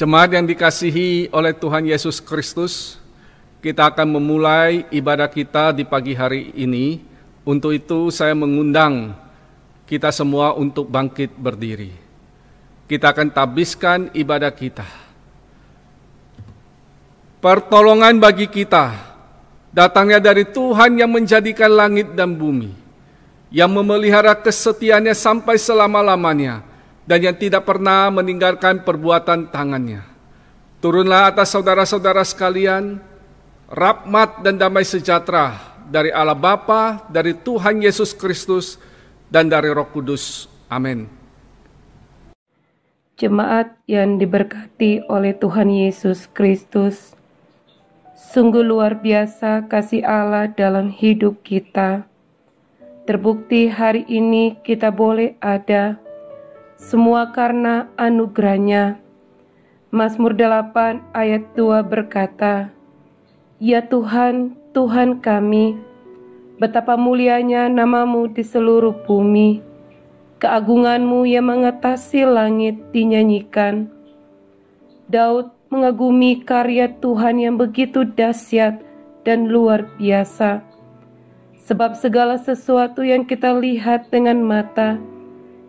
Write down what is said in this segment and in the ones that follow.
Jemaat yang dikasihi oleh Tuhan Yesus Kristus, kita akan memulai ibadah kita di pagi hari ini. Untuk itu saya mengundang kita semua untuk bangkit berdiri. Kita akan tabiskan ibadah kita. Pertolongan bagi kita datangnya dari Tuhan yang menjadikan langit dan bumi, yang memelihara kesetiaannya sampai selama-lamanya, dan yang tidak pernah meninggalkan perbuatan tangannya. Turunlah atas saudara-saudara sekalian rahmat dan damai sejahtera dari Allah Bapa, dari Tuhan Yesus Kristus, dan dari Roh Kudus. Amin. Jemaat yang diberkati oleh Tuhan Yesus Kristus, sungguh luar biasa kasih Allah dalam hidup kita. Terbukti hari ini kita boleh ada, semua karena anugerah-Nya. Mazmur 8 ayat 2 berkata, "Ya Tuhan, Tuhan kami, betapa mulianya nama-Mu di seluruh bumi. Keagungan-Mu yang mengatasi langit dinyanyikan." Daud mengagumi karya Tuhan yang begitu dahsyat dan luar biasa. Sebab segala sesuatu yang kita lihat dengan mata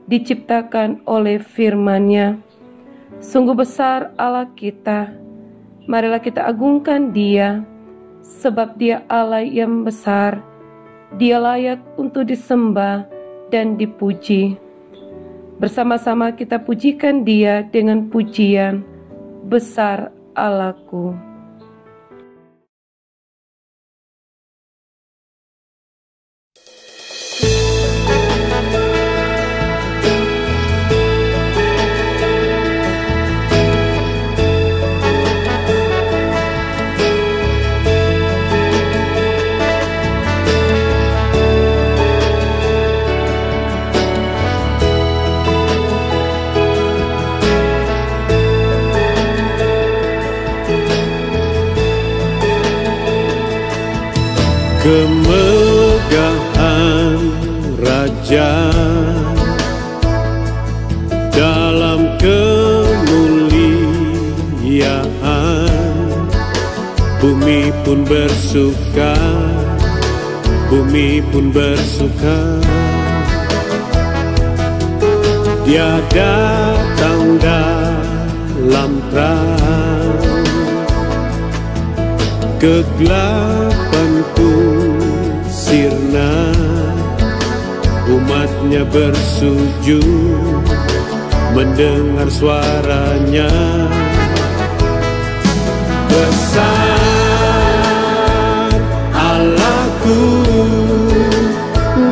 diciptakan oleh firman-Nya. Sungguh besar Allah kita. Marilah kita agungkan Dia, sebab Dia Allah yang besar. Dia layak untuk disembah dan dipuji. Bersama-sama kita pujikan Dia dengan pujian, "Besar Allahku." Kemegahan Raja dalam kemuliaan, bumi pun bersuka, bumi pun bersuka. Dia datang dalam terang, kegelapan pun sirna, umatnya bersujud mendengar suaranya. Besar Allahku,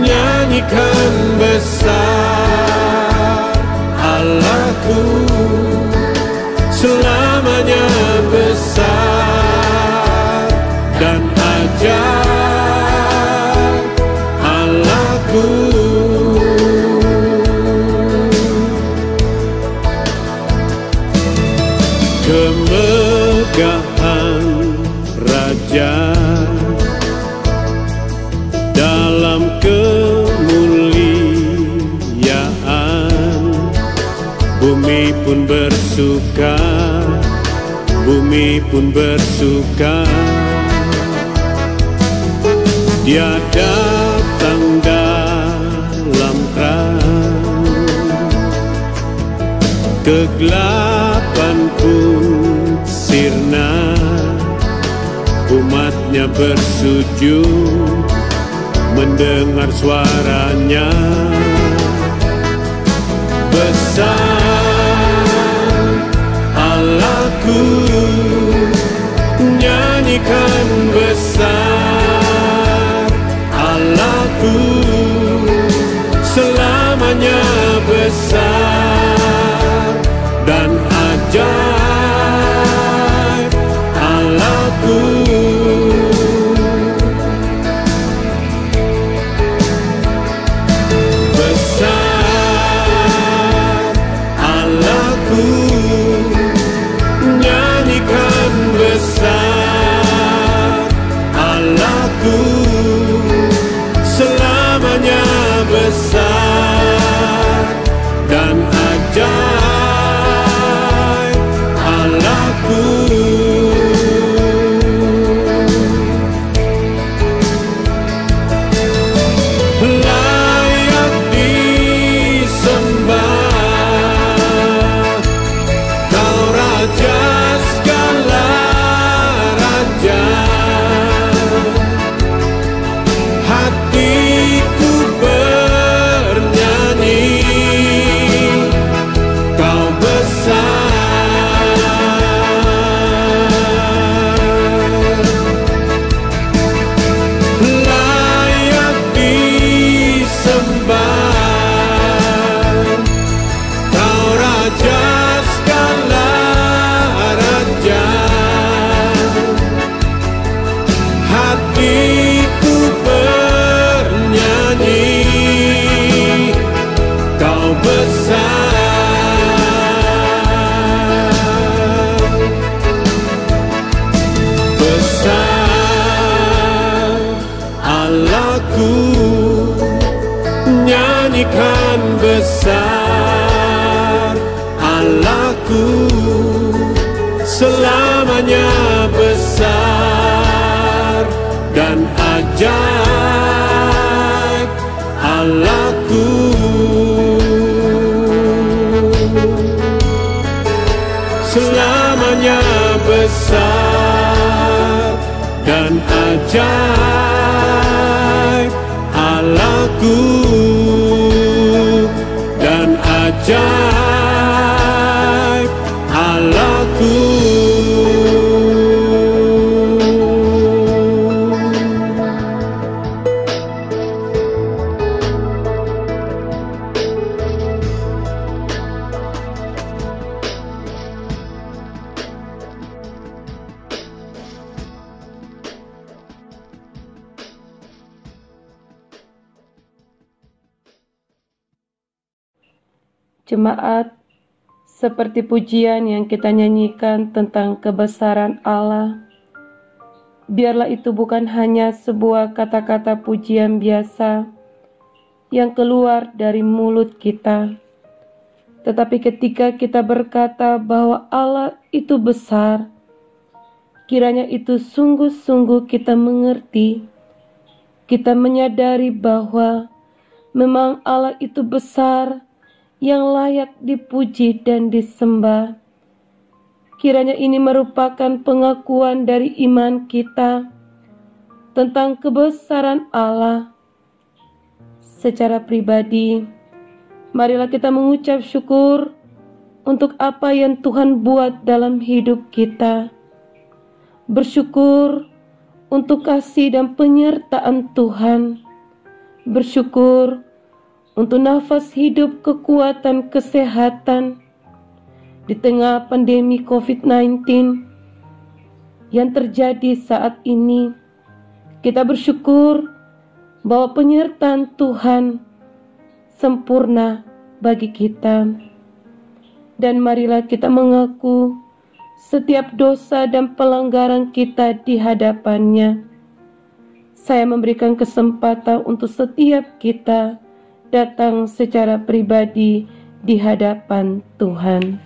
nyanyikan besar Allahku, selamanya besar dan ajaib Allahku. Kemegahan Raja dalam kemuliaan, bumi pun bersuka, bumi pun bersuka. Dia datang dalam terang, kegelapan pun sirna, umatnya bersujud mendengar suaranya. Besar Allahku, nyanyikan besar Allahku, selamanya besar dan ajaib Allahku. Besar Allahku, nyanyikan besar selamanya besar dan ajaib Allahku. Selamanya besar dan ajaib Allahku, dan ajaib Allahku. Jemaat, seperti pujian yang kita nyanyikan tentang kebesaran Allah, biarlah itu bukan hanya sebuah kata-kata pujian biasa yang keluar dari mulut kita, tetapi ketika kita berkata bahwa Allah itu besar, kiranya itu sungguh-sungguh kita mengerti, kita menyadari bahwa memang Allah itu besar, yang layak dipuji dan disembah. Kiranya ini merupakan pengakuan dari iman kita tentang kebesaran Allah. Secara pribadi, marilah kita mengucap syukur untuk apa yang Tuhan buat dalam hidup kita. Bersyukur untuk kasih dan penyertaan Tuhan. Bersyukur untuk nafas hidup, kekuatan, kesehatan di tengah pandemi COVID-19 yang terjadi saat ini. Kita bersyukur bahwa penyertaan Tuhan sempurna bagi kita. Dan marilah kita mengaku setiap dosa dan pelanggaran kita di hadapan-Nya. Saya memberikan kesempatan untuk setiap kita datang secara pribadi di hadapan Tuhan.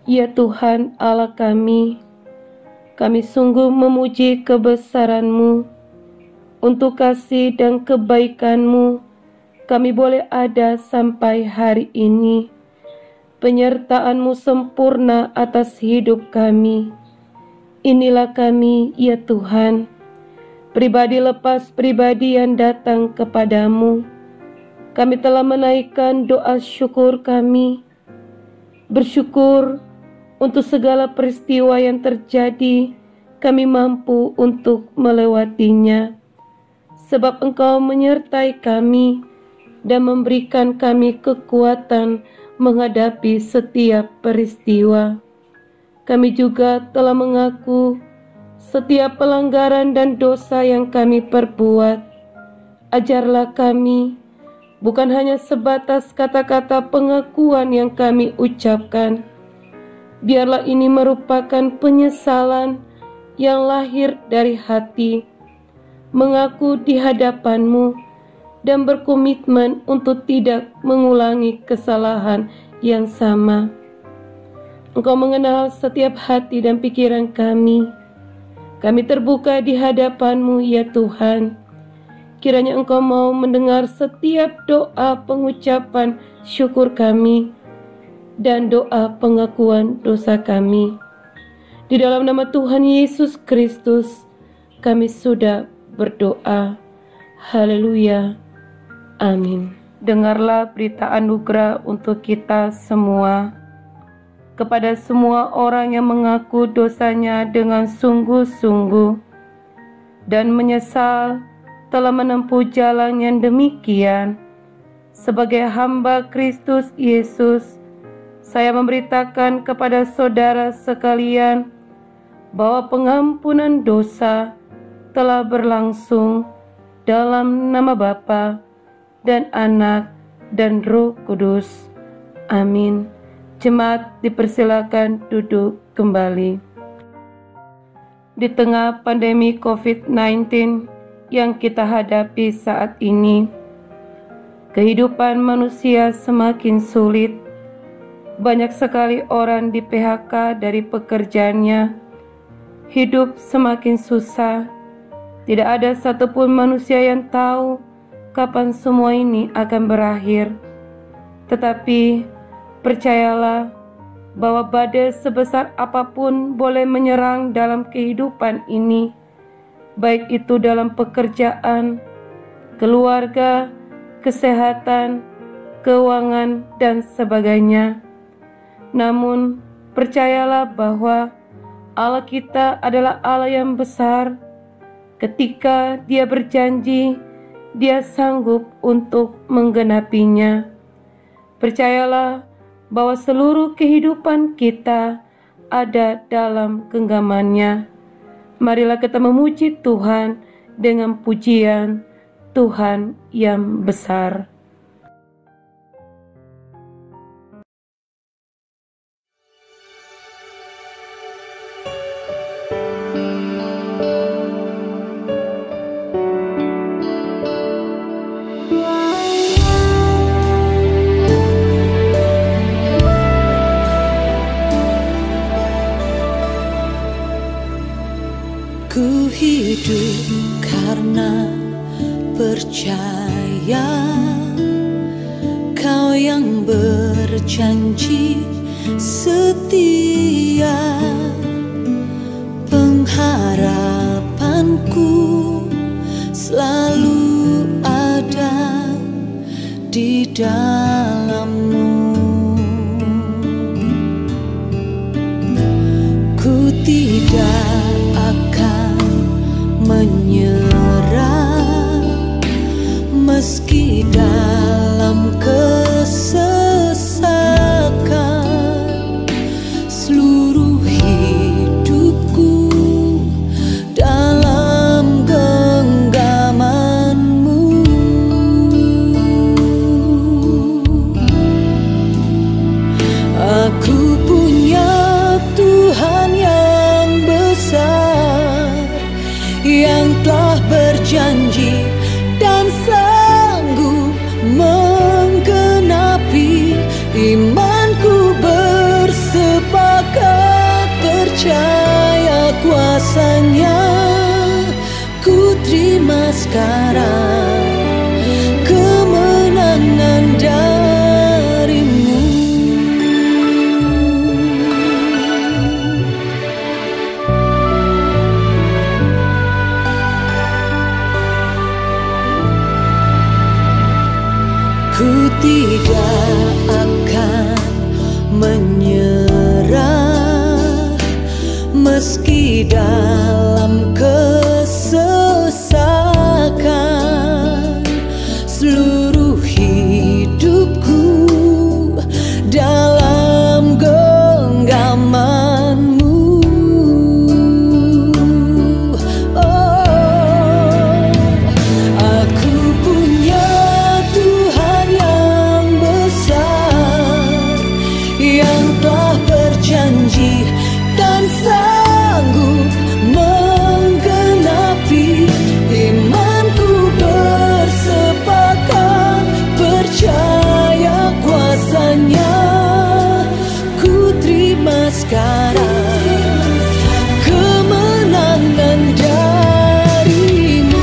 Ya Tuhan Allah kami sungguh memuji kebesaran-Mu. Untuk kasih dan kebaikan-Mu, kami boleh ada sampai hari ini. Penyertaan-Mu sempurna atas hidup kami. Inilah kami, ya Tuhan, pribadi lepas pribadi yang datang kepadamu. Kami telah menaikkan doa syukur kami, bersyukur untuk segala peristiwa yang terjadi, kami mampu untuk melewatinya. Sebab Engkau menyertai kami dan memberikan kami kekuatan menghadapi setiap peristiwa. Kami juga telah mengaku setiap pelanggaran dan dosa yang kami perbuat. Ajarlah kami, bukan hanya sebatas kata-kata pengakuan yang kami ucapkan. Biarlah ini merupakan penyesalan yang lahir dari hati, mengaku di hadapan-Mu dan berkomitmen untuk tidak mengulangi kesalahan yang sama. Engkau mengenal setiap hati dan pikiran kami. Kami terbuka di hadapan-Mu, ya Tuhan. Kiranya Engkau mau mendengar setiap doa pengucapan syukur kami dan doa pengakuan dosa kami. Di dalam nama Tuhan Yesus Kristus, kami sudah berdoa. Haleluya. Amin. Dengarlah berita anugerah untuk kita semua. Kepada semua orang yang mengaku dosanya dengan sungguh-sungguh dan menyesal telah menempuh jalan yang demikian, sebagai hamba Kristus Yesus, saya memberitakan kepada saudara sekalian bahwa pengampunan dosa telah berlangsung dalam nama Bapa dan Anak dan Roh Kudus. Amin. Jemaat dipersilakan duduk kembali. Di tengah pandemi COVID-19 yang kita hadapi saat ini, kehidupan manusia semakin sulit. Banyak sekali orang di PHK dari pekerjaannya. Hidup semakin susah. Tidak ada satupun manusia yang tahu kapan semua ini akan berakhir. Tetapi percayalah bahwa badai sebesar apapun boleh menyerang dalam kehidupan ini, baik itu dalam pekerjaan, keluarga, kesehatan, keuangan, dan sebagainya. Namun, percayalah bahwa Allah kita adalah Allah yang besar. Ketika Dia berjanji, Dia sanggup untuk menggenapinya. Percayalah bahwa seluruh kehidupan kita ada dalam genggaman-Nya. Marilah kita memuji Tuhan dengan pujian Tuhan yang besar. Ku hidup karena percaya Kau yang berjanji setia. Pengharapanku selalu ada di dalam-Mu. Ku tidak akan menyerah meski dalam kesesakan. Seluruh hidupku dalam genggaman-Mu. Aku punya Tuhan yang besar, yang telah berjanji dan sanggup menggenapi. Imanku bersepakat percaya kuasa-Nya. Ku terima sekarang kemenangan dari-Mu. Ku tidak akan menyerah meski dalam kesesakan. Seluruh hidupku dalam genggaman-Mu. Oh, aku punya Tuhan yang besar, yang telah berjanji dan sanggup menggenapi. Imanku bersepakat percaya kuasa-Nya. Ku terima sekarang kemenangan dari-Mu.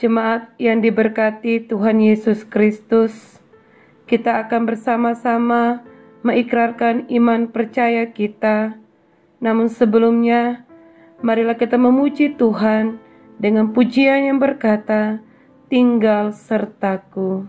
Jemaat yang diberkati Tuhan Yesus Kristus, kita akan bersama-sama mengikrarkan iman percaya kita. Namun sebelumnya, marilah kita memuji Tuhan dengan pujian yang berkata, "Tinggal sertaku."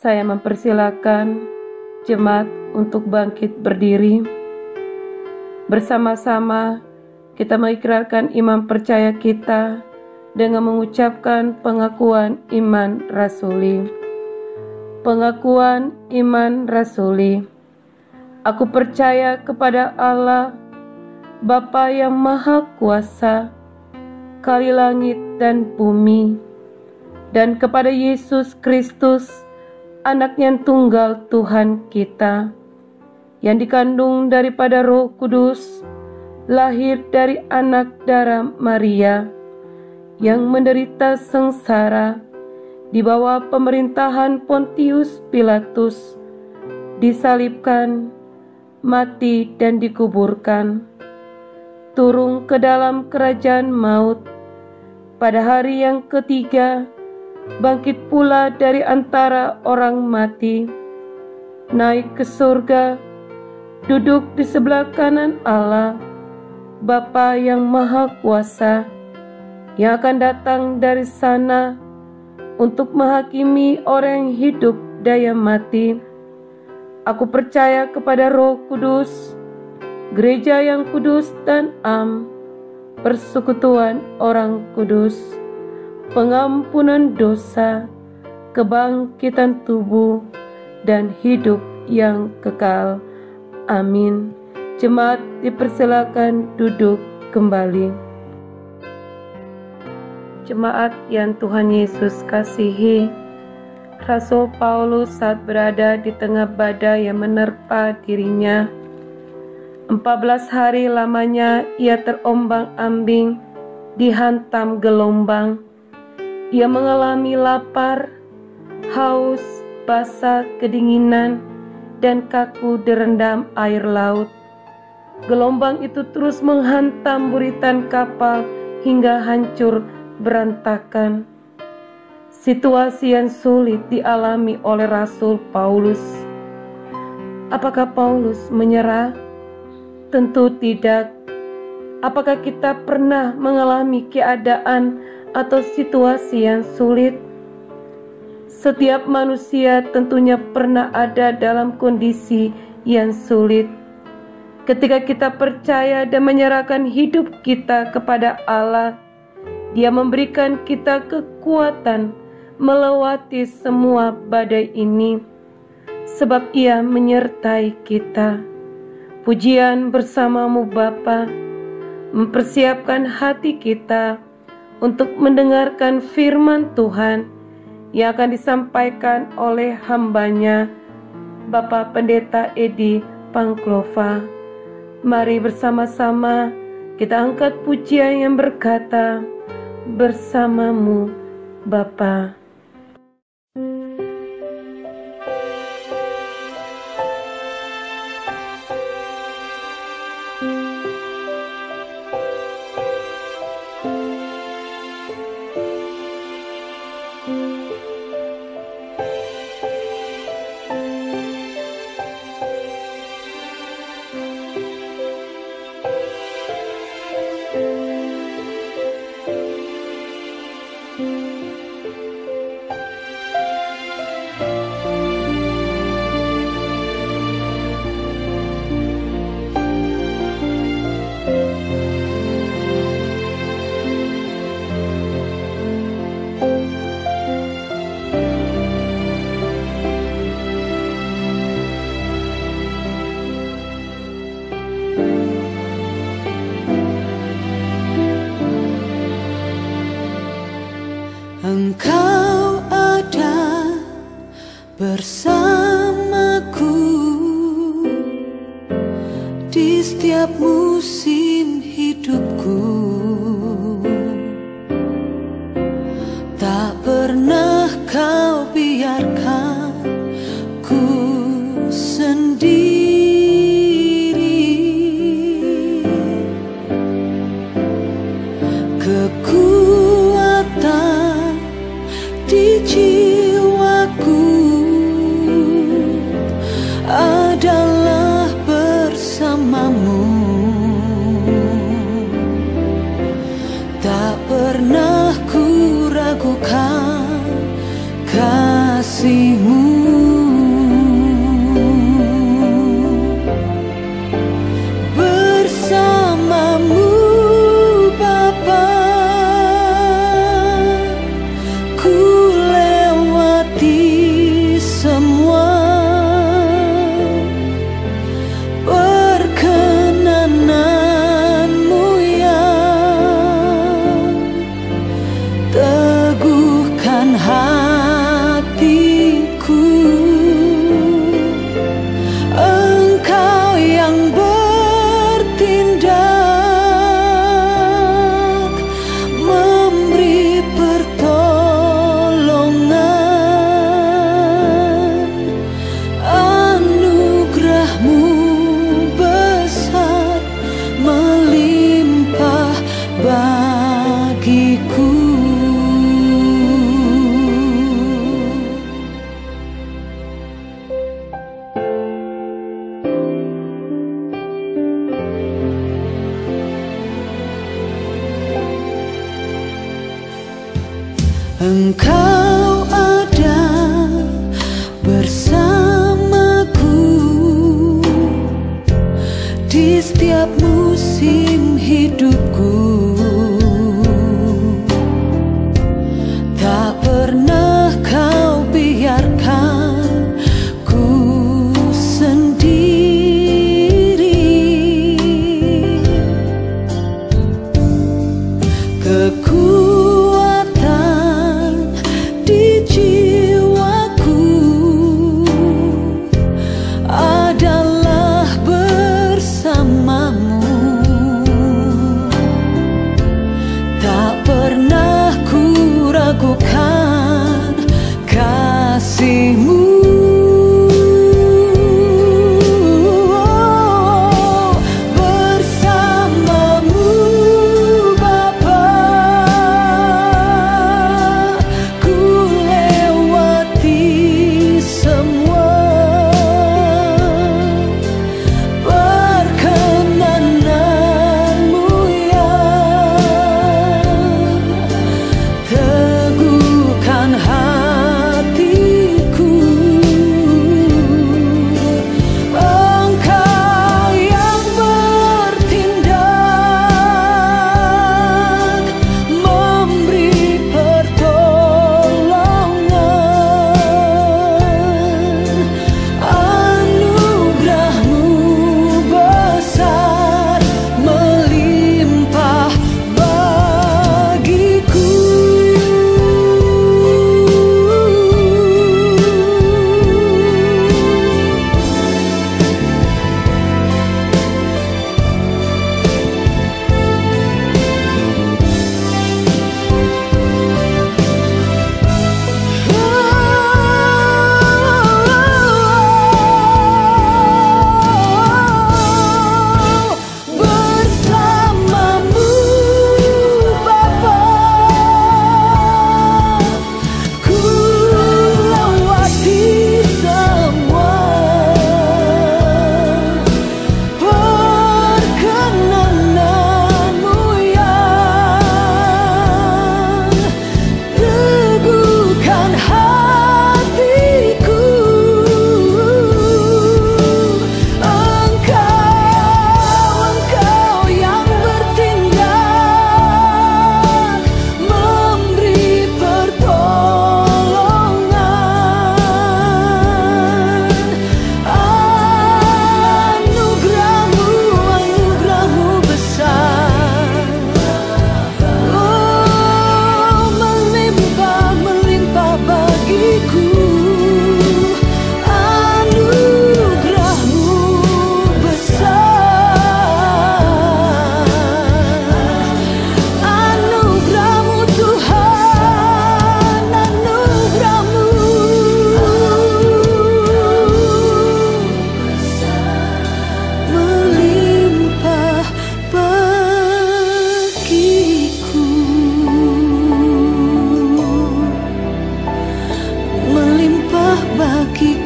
Saya mempersilakan jemaat untuk bangkit berdiri. Bersama-sama kita mengikrarkan iman percaya kita dengan mengucapkan pengakuan iman rasuli. Pengakuan iman rasuli. Aku percaya kepada Allah, Bapa yang Maha Kuasa, Kali langit dan bumi, dan kepada Yesus Kristus, Anak yang tunggal Tuhan kita, yang dikandung daripada Roh Kudus, lahir dari anak darah Maria, yang menderita sengsara di bawah pemerintahan Pontius Pilatus, disalibkan, mati dan dikuburkan, turun ke dalam kerajaan maut, pada hari yang ketiga bangkit pula dari antara orang mati, naik ke surga, duduk di sebelah kanan Allah, Bapa yang Maha Kuasa, yang akan datang dari sana untuk menghakimi orang yang hidup dan yang mati. Aku percaya kepada Roh Kudus, gereja yang kudus dan am, persekutuan orang kudus, pengampunan dosa, kebangkitan tubuh, dan hidup yang kekal. Amin. Jemaat dipersilakan duduk kembali. Jemaat yang Tuhan Yesus kasihi, Rasul Paulus saat berada di tengah badai yang menerpa dirinya, 14 hari lamanya ia terombang-ambing, dihantam gelombang. Ia mengalami lapar, haus, basah, kedinginan, dan kaku direndam air laut. Gelombang itu terus menghantam buritan kapal hingga hancur berantakan. Situasi yang sulit dialami oleh Rasul Paulus. Apakah Paulus menyerah? Tentu tidak. Apakah kita pernah mengalami keadaan atau situasi yang sulit? Setiap manusia tentunya pernah ada dalam kondisi yang sulit. Ketika kita percaya dan menyerahkan hidup kita kepada Allah, Dia memberikan kita kekuatan melewati semua badai ini, sebab Ia menyertai kita. Pujian bersamamu Bapa, mempersiapkan hati kita untuk mendengarkan firman Tuhan yang akan disampaikan oleh hambanya, Bapak Pendeta Edi Pangklova. Mari bersama-sama kita angkat pujian yang berkata, bersamamu Bapa. Engkau ada bersamaku di setiap musim hidupku. Tak pernah kau biarkan ku sendiri. Kekuatan di jiwaku adalah bersamamu. Engkau ada bersamaku di setiap musim hidupku. Tak pernah kau biarkan ku sendiri. Kekuatan di jiwaku adalah bersamamu. Tak pernah ku ragukan kasih-Mu. Bersamamu Bapa, ku lewati semua. Perkenanan-Mu yang teguhkan hatiku. Engkau yang bertindak, memberi pertolongan. Anugerah-Mu besar melimpah bagiku. Bersamamu Bapa, ku lewati semua. Perkenanan-Mu yang teguhkan hatiku. Engkau yang bertindak, memberi pertolongan. Anugerah-Mu besar, oh melimpah bagiku. Anugerah-Mu besar, anugerah-Mu Tuhan, anugerah-Mu melimpah bagiku, melimpah bagiku.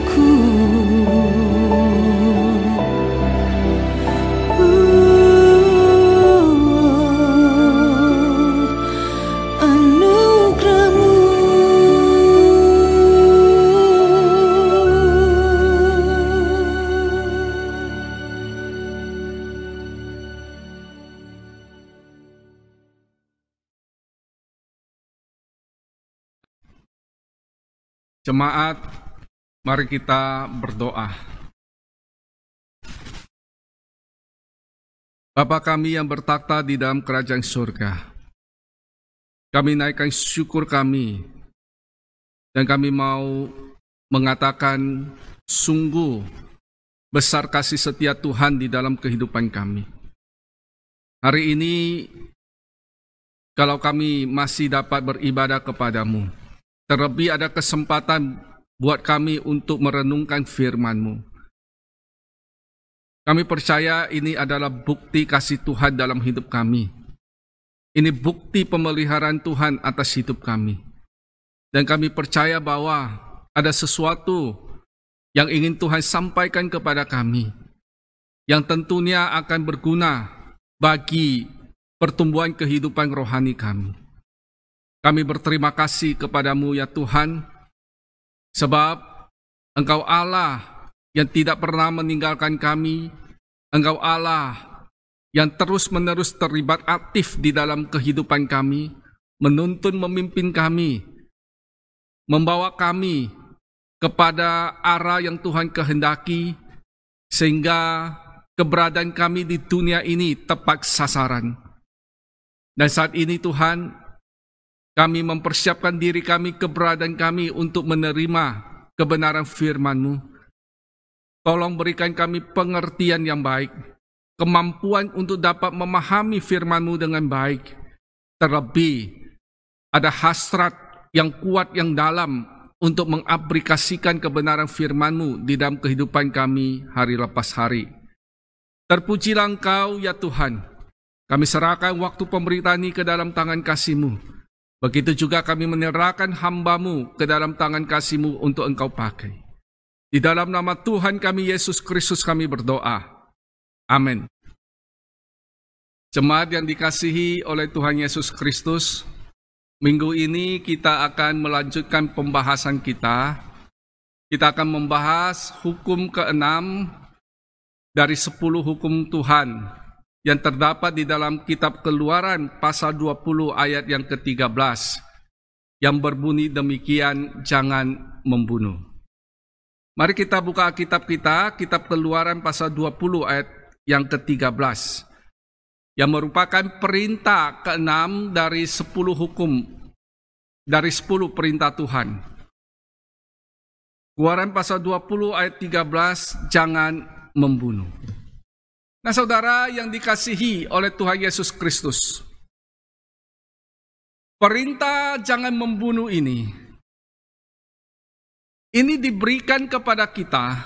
Anugerah-Mu. Jemaat, mari kita berdoa. Bapa kami yang bertakhta di dalam kerajaan surga, kami naikkan syukur kami, dan kami mau mengatakan sungguh besar kasih setia Tuhan di dalam kehidupan kami. Hari ini, kalau kami masih dapat beribadah kepadamu, terlebih ada kesempatan buat kami untuk merenungkan firman-Mu. Kami percaya ini adalah bukti kasih Tuhan dalam hidup kami. Ini bukti pemeliharaan Tuhan atas hidup kami. Dan kami percaya bahwa ada sesuatu yang ingin Tuhan sampaikan kepada kami, yang tentunya akan berguna bagi pertumbuhan kehidupan rohani kami. Kami berterima kasih kepadamu ya Tuhan, sebab Engkau Allah yang tidak pernah meninggalkan kami. Engkau Allah yang terus-menerus terlibat aktif di dalam kehidupan kami, menuntun memimpin kami, membawa kami kepada arah yang Tuhan kehendaki, sehingga keberadaan kami di dunia ini tepat sasaran. Dan saat ini Tuhan, kami mempersiapkan diri kami, keberadaan kami untuk menerima kebenaran firman-Mu. Tolong berikan kami pengertian yang baik, kemampuan untuk dapat memahami firman-Mu dengan baik. Terlebih, ada hasrat yang kuat yang dalam untuk mengaplikasikan kebenaran firman-Mu di dalam kehidupan kami hari lepas hari. Terpujilah Engkau ya Tuhan. Kami serahkan waktu pemberitaan ini ke dalam tangan kasih-Mu. Begitu juga kami menyerahkan hamba-Mu ke dalam tangan kasih-Mu untuk Engkau pakai. Di dalam nama Tuhan kami Yesus Kristus kami berdoa. Amin. Jemaat yang dikasihi oleh Tuhan Yesus Kristus, minggu ini kita akan melanjutkan pembahasan kita. Kita akan membahas hukum ke-6 dari 10 hukum Tuhan yang terdapat di dalam kitab Keluaran pasal 20 ayat yang ke-13 yang berbunyi demikian, jangan membunuh. Mari kita buka Alkitab kita, kitab Keluaran pasal 20 ayat yang ke-13 yang merupakan perintah ke-6 dari 10 hukum, dari 10 perintah Tuhan. Keluaran pasal 20 ayat 13, jangan membunuh. Nah saudara yang dikasihi oleh Tuhan Yesus Kristus, perintah jangan membunuh ini diberikan kepada kita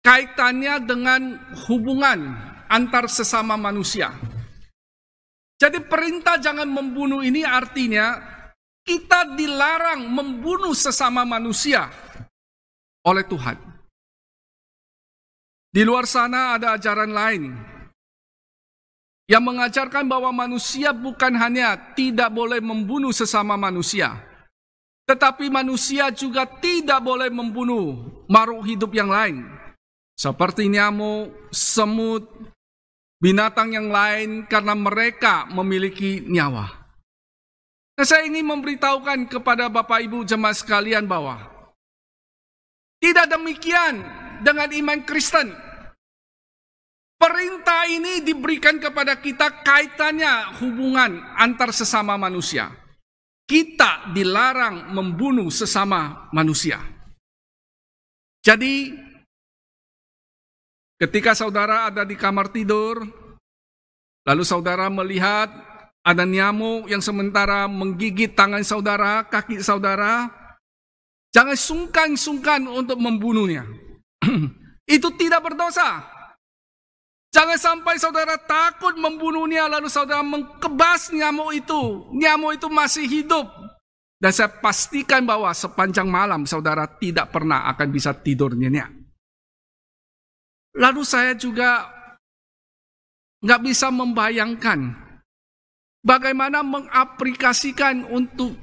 kaitannya dengan hubungan antar sesama manusia. Jadi perintah jangan membunuh ini artinya kita dilarang membunuh sesama manusia oleh Tuhan. Di luar sana ada ajaran lain yang mengajarkan bahwa manusia bukan hanya tidak boleh membunuh sesama manusia, tetapi manusia juga tidak boleh membunuh makhluk hidup yang lain, seperti nyamuk, semut, binatang yang lain karena mereka memiliki nyawa. Nah, saya ingin memberitahukan kepada Bapak Ibu jemaat sekalian bahwa tidak demikian dengan iman Kristen. Perintah ini diberikan kepada kita kaitannya hubungan antar sesama manusia. Kita dilarang membunuh sesama manusia. Jadi, ketika saudara ada di kamar tidur, lalu saudara melihat ada nyamuk yang sementara menggigit tangan saudara, kaki saudara, jangan sungkan-sungkan untuk membunuhnya. Itu tidak berdosa. Jangan sampai saudara takut membunuhnya lalu saudara mengkebas nyamuk itu. Nyamuk itu masih hidup. Dan saya pastikan bahwa sepanjang malam saudara tidak pernah akan bisa tidur nyenyak. Lalu saya juga nggak bisa membayangkan bagaimana mengaplikasikan untuk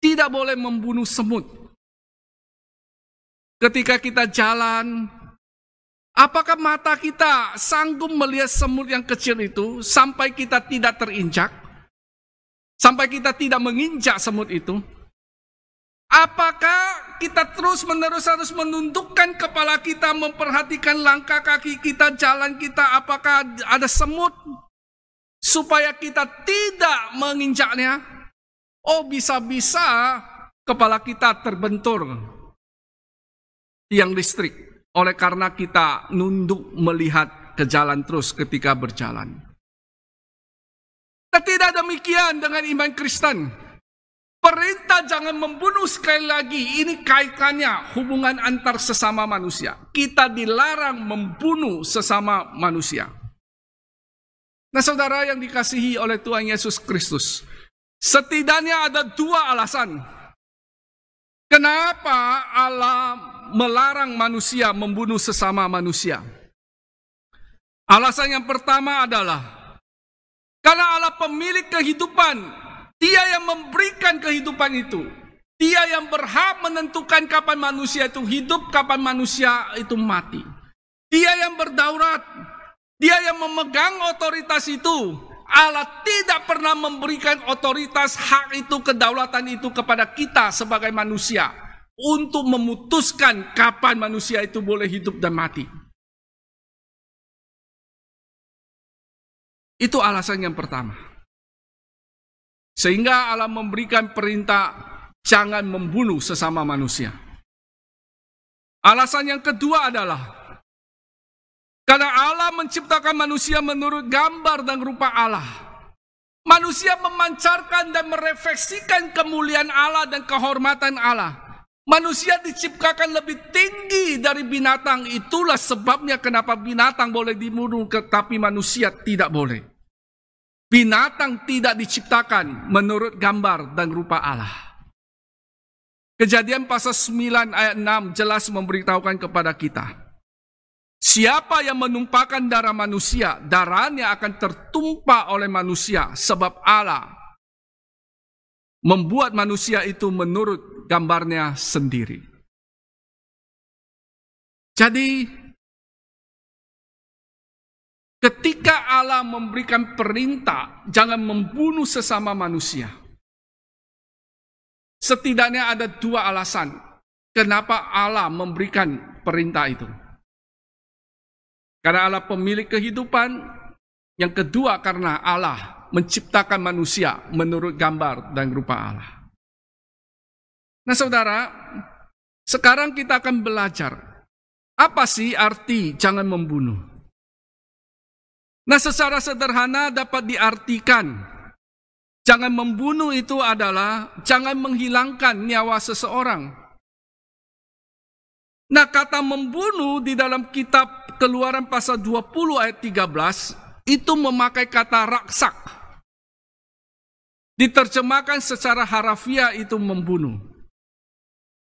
tidak boleh membunuh semut. Ketika kita jalan, apakah mata kita sanggup melihat semut yang kecil itu sampai kita tidak terinjak? Sampai kita tidak menginjak semut itu? Apakah kita terus-menerus harus menundukkan kepala kita, memperhatikan langkah kaki kita, jalan kita, apakah ada semut? Supaya kita tidak menginjaknya? Oh, bisa-bisa kepala kita terbentur tiang listrik. Oleh karena kita nunduk melihat ke jalan terus ketika berjalan. Tidak demikian dengan iman Kristen. Perintah jangan membunuh sekali lagi. Ini kaitannya hubungan antar sesama manusia. Kita dilarang membunuh sesama manusia. Nah saudara yang dikasihi oleh Tuhan Yesus Kristus. Setidaknya ada dua alasan. Kenapa Allah melarang manusia membunuh sesama manusia? Alasan yang pertama adalah Karena Allah pemilik kehidupan, Dia yang memberikan kehidupan itu. Dia yang berhak menentukan kapan manusia itu hidup, kapan manusia itu mati. Dia yang berdaulat, Dia yang memegang otoritas itu. Allah tidak pernah memberikan otoritas, hak itu, kedaulatan itu kepada kita sebagai manusia untuk memutuskan kapan manusia itu boleh hidup dan mati. Itu alasan yang pertama. Sehingga Allah memberikan perintah jangan membunuh sesama manusia. Alasan yang kedua adalah karena Allah menciptakan manusia menurut gambar dan rupa Allah. Manusia memancarkan dan merefleksikan kemuliaan Allah dan kehormatan Allah. Manusia diciptakan lebih tinggi dari binatang. Itulah sebabnya kenapa binatang boleh dibunuh, tetapi manusia tidak boleh. Binatang tidak diciptakan menurut gambar dan rupa Allah. Kejadian pasal 9 ayat 6 jelas memberitahukan kepada kita. Siapa yang menumpahkan darah manusia, darahnya akan tertumpah oleh manusia. Sebab Allah membuat manusia itu menurut gambarnya sendiri. Jadi, ketika Allah memberikan perintah jangan membunuh sesama manusia, setidaknya ada dua alasan kenapa Allah memberikan perintah itu. Karena Allah pemilik kehidupan, yang kedua karena Allah menciptakan manusia menurut gambar dan rupa Allah. Nah saudara, sekarang kita akan belajar apa sih arti jangan membunuh. Nah secara sederhana dapat diartikan jangan membunuh itu adalah jangan menghilangkan nyawa seseorang. Nah kata membunuh di dalam kitab Keluaran pasal 20 ayat 13 itu memakai kata raksak. Diterjemahkan secara harafiah itu membunuh.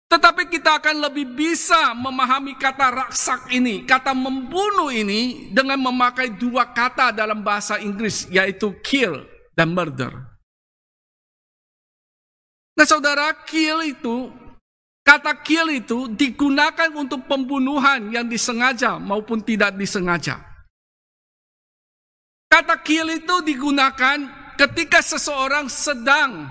Tetapi kita akan lebih bisa memahami kata raksak ini, kata membunuh ini dengan memakai dua kata dalam bahasa Inggris, yaitu kill dan murder. Nah saudara, kata kill itu digunakan untuk pembunuhan yang disengaja maupun tidak disengaja. Kata kill itu digunakan ketika seseorang sedang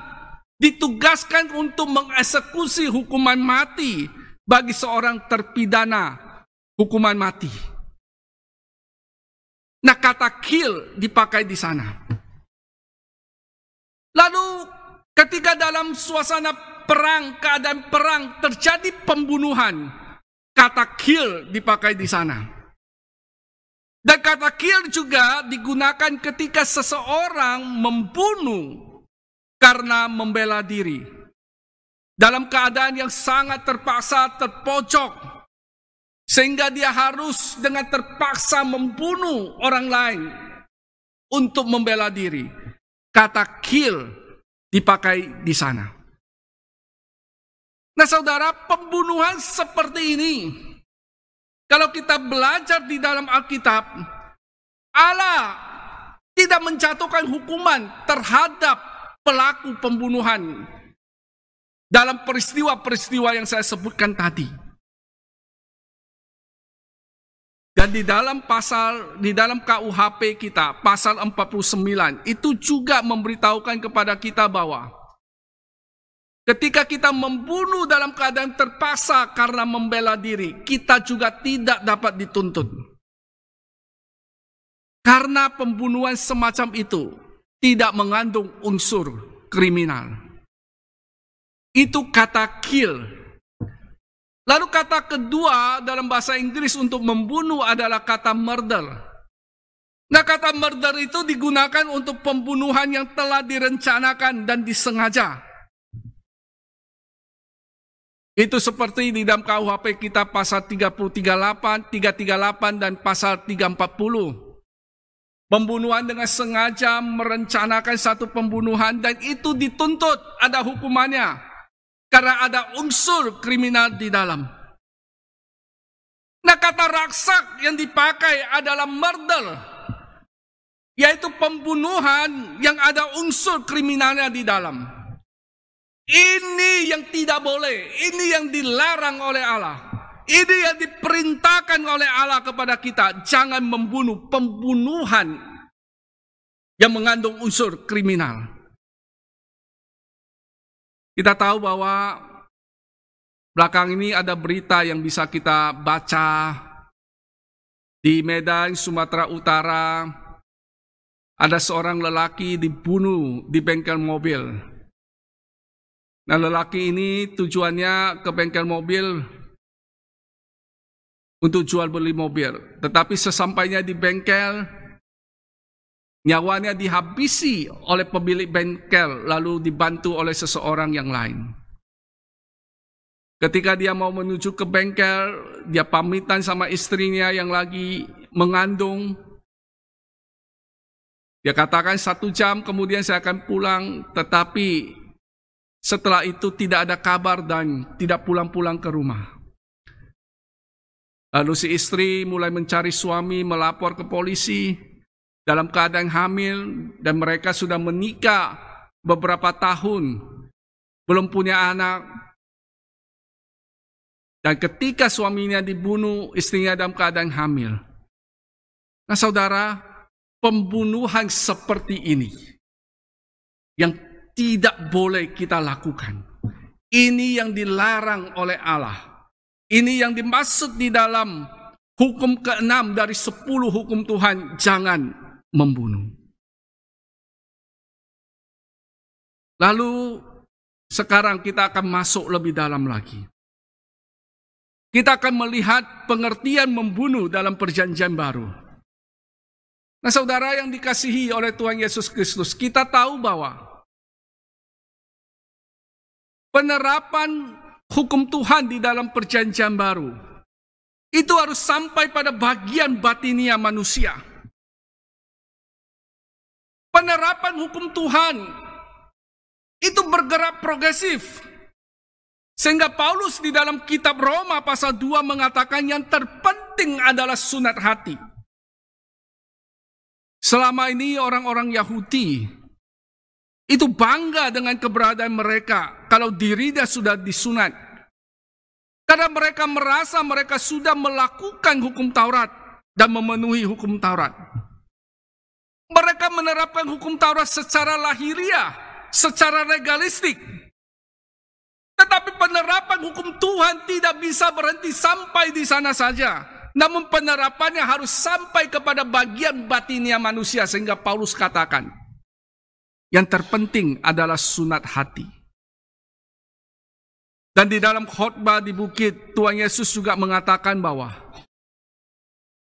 ditugaskan untuk mengeksekusi hukuman mati bagi seorang terpidana hukuman mati. Nah, kata kill dipakai di sana. Lalu ketika dalam suasana perang, keadaan perang terjadi pembunuhan, kata kill dipakai di sana. Dan kata kill juga digunakan ketika seseorang membunuh karena membela diri. Dalam keadaan yang sangat terpaksa, terpojok. Sehingga dia harus dengan terpaksa membunuh orang lain untuk membela diri. Kata kill dipakai di sana. Nah saudara, pembunuhan seperti ini, kalau kita belajar di dalam Alkitab, Allah tidak menjatuhkan hukuman terhadap pelaku pembunuhan dalam peristiwa-peristiwa yang saya sebutkan tadi. Dan di dalam KUHP kita, pasal 49, itu juga memberitahukan kepada kita bahwa ketika kita membunuh dalam keadaan terpaksa karena membela diri, kita juga tidak dapat dituntut. Karena pembunuhan semacam itu tidak mengandung unsur kriminal. Itu kata kill. Lalu kata kedua dalam bahasa Inggris untuk membunuh adalah kata murder. Nah, kata murder itu digunakan untuk pembunuhan yang telah direncanakan dan disengaja. Itu seperti di dalam KUHP kita pasal 338 dan pasal 340. Pembunuhan dengan sengaja merencanakan satu pembunuhan dan itu dituntut, ada hukumannya. Karena ada unsur kriminal di dalam. Nah, kata raksak yang dipakai adalah murder. yaitu pembunuhan yang ada unsur kriminalnya di dalam. Ini yang tidak boleh, ini yang dilarang oleh Allah. Ini yang diperintahkan oleh Allah kepada kita, jangan membunuh, pembunuhan yang mengandung unsur kriminal. Kita tahu bahwa belakang ini ada berita yang bisa kita baca di Medan, Sumatera Utara. Ada seorang lelaki dibunuh di bengkel mobil. Nah, lelaki ini tujuannya ke bengkel mobil untuk jual beli mobil. Tetapi sesampainya di bengkel, nyawanya dihabisi oleh pemilik bengkel, lalu dibantu oleh seseorang yang lain. Ketika dia mau menuju ke bengkel, dia pamitan sama istrinya yang lagi mengandung. Dia katakan 1 jam kemudian saya akan pulang, tetapi setelah itu tidak ada kabar dan tidak pulang-pulang ke rumah. Lalu si istri mulai mencari suami, melapor ke polisi dalam keadaan hamil, dan mereka sudah menikah beberapa tahun, belum punya anak. Dan ketika suaminya dibunuh, istrinya dalam keadaan hamil. Nah saudara, pembunuhan seperti ini yang tidak boleh kita lakukan. Ini yang dilarang oleh Allah. Ini yang dimaksud di dalam hukum ke-6 dari 10 hukum Tuhan, jangan membunuh. Lalu sekarang kita akan masuk lebih dalam lagi. Kita akan melihat pengertian membunuh dalam Perjanjian Baru. Nah saudara yang dikasihi oleh Tuhan Yesus Kristus, kita tahu bahwa penerapan hukum Tuhan di dalam Perjanjian Baru itu harus sampai pada bagian batinia manusia. Penerapan hukum Tuhan itu bergerak progresif. Sehingga Paulus di dalam kitab Roma pasal 2 mengatakan yang terpenting adalah sunat hati. Selama ini orang-orang Yahudi itu bangga dengan keberadaan mereka kalau dirinya sudah disunat. Karena mereka merasa mereka sudah melakukan hukum Taurat dan memenuhi hukum Taurat. Mereka menerapkan hukum Taurat secara lahiriah, secara legalistik. Tetapi penerapan hukum Tuhan tidak bisa berhenti sampai di sana saja. Namun penerapannya harus sampai kepada bagian batinia manusia. Sehingga Paulus katakan, yang terpenting adalah sunat hati. Dan di dalam khotbah di bukit, Tuhan Yesus juga mengatakan bahwa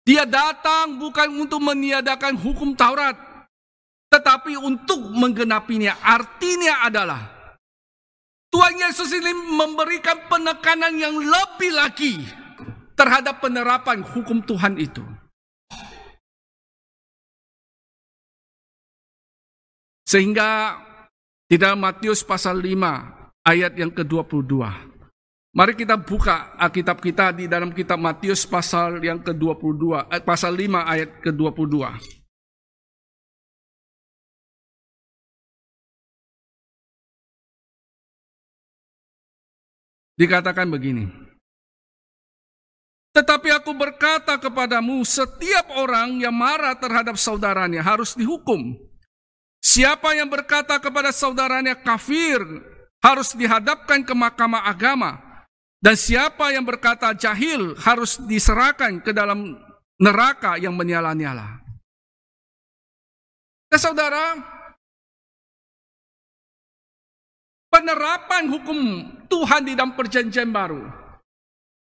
Dia datang bukan untuk meniadakan hukum Taurat, tetapi untuk menggenapinya. Artinya adalah Tuhan Yesus ini memberikan penekanan yang lebih lagi terhadap penerapan hukum Tuhan itu. Sehingga di dalam Matius pasal 5 ayat yang ke-22. Mari kita buka Alkitab kita di dalam kitab Matius pasal yang ke-22, pasal 5 ayat ke-22. Dikatakan begini. Tetapi aku berkata kepadamu, setiap orang yang marah terhadap saudaranya harus dihukum. Siapa yang berkata kepada saudaranya kafir harus dihadapkan ke mahkamah agama. Dan siapa yang berkata jahil harus diserahkan ke dalam neraka yang menyala-nyala. Nah saudara, penerapan hukum Tuhan di dalam Perjanjian Baru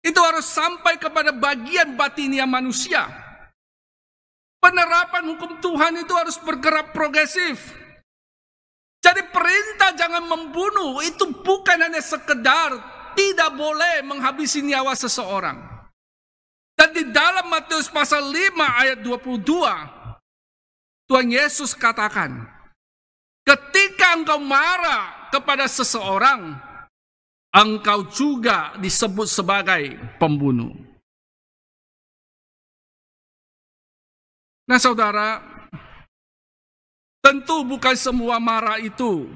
itu harus sampai kepada bagian batinia manusia. Penerapan hukum Tuhan itu harus bergerak progresif. Jadi perintah jangan membunuh itu bukan hanya sekedar tidak boleh menghabisi nyawa seseorang. Dan di dalam Matius pasal 5 ayat 22, Tuhan Yesus katakan, ketika engkau marah kepada seseorang, engkau juga disebut sebagai pembunuh. Nah saudara, Tentu bukan semua marah itu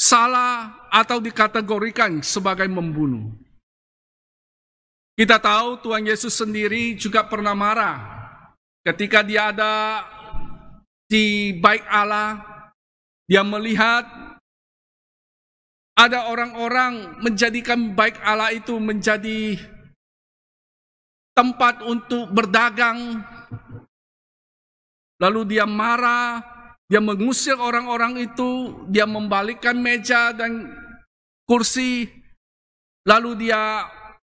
salah atau dikategorikan sebagai membunuh. Kita tahu Tuhan Yesus sendiri juga pernah marah ketika dia ada di bait Allah. Dia melihat ada orang-orang menjadikan bait Allah itu menjadi tempat untuk berdagang. Lalu dia marah, dia mengusir orang-orang itu, dia membalikkan meja dan kursi, lalu dia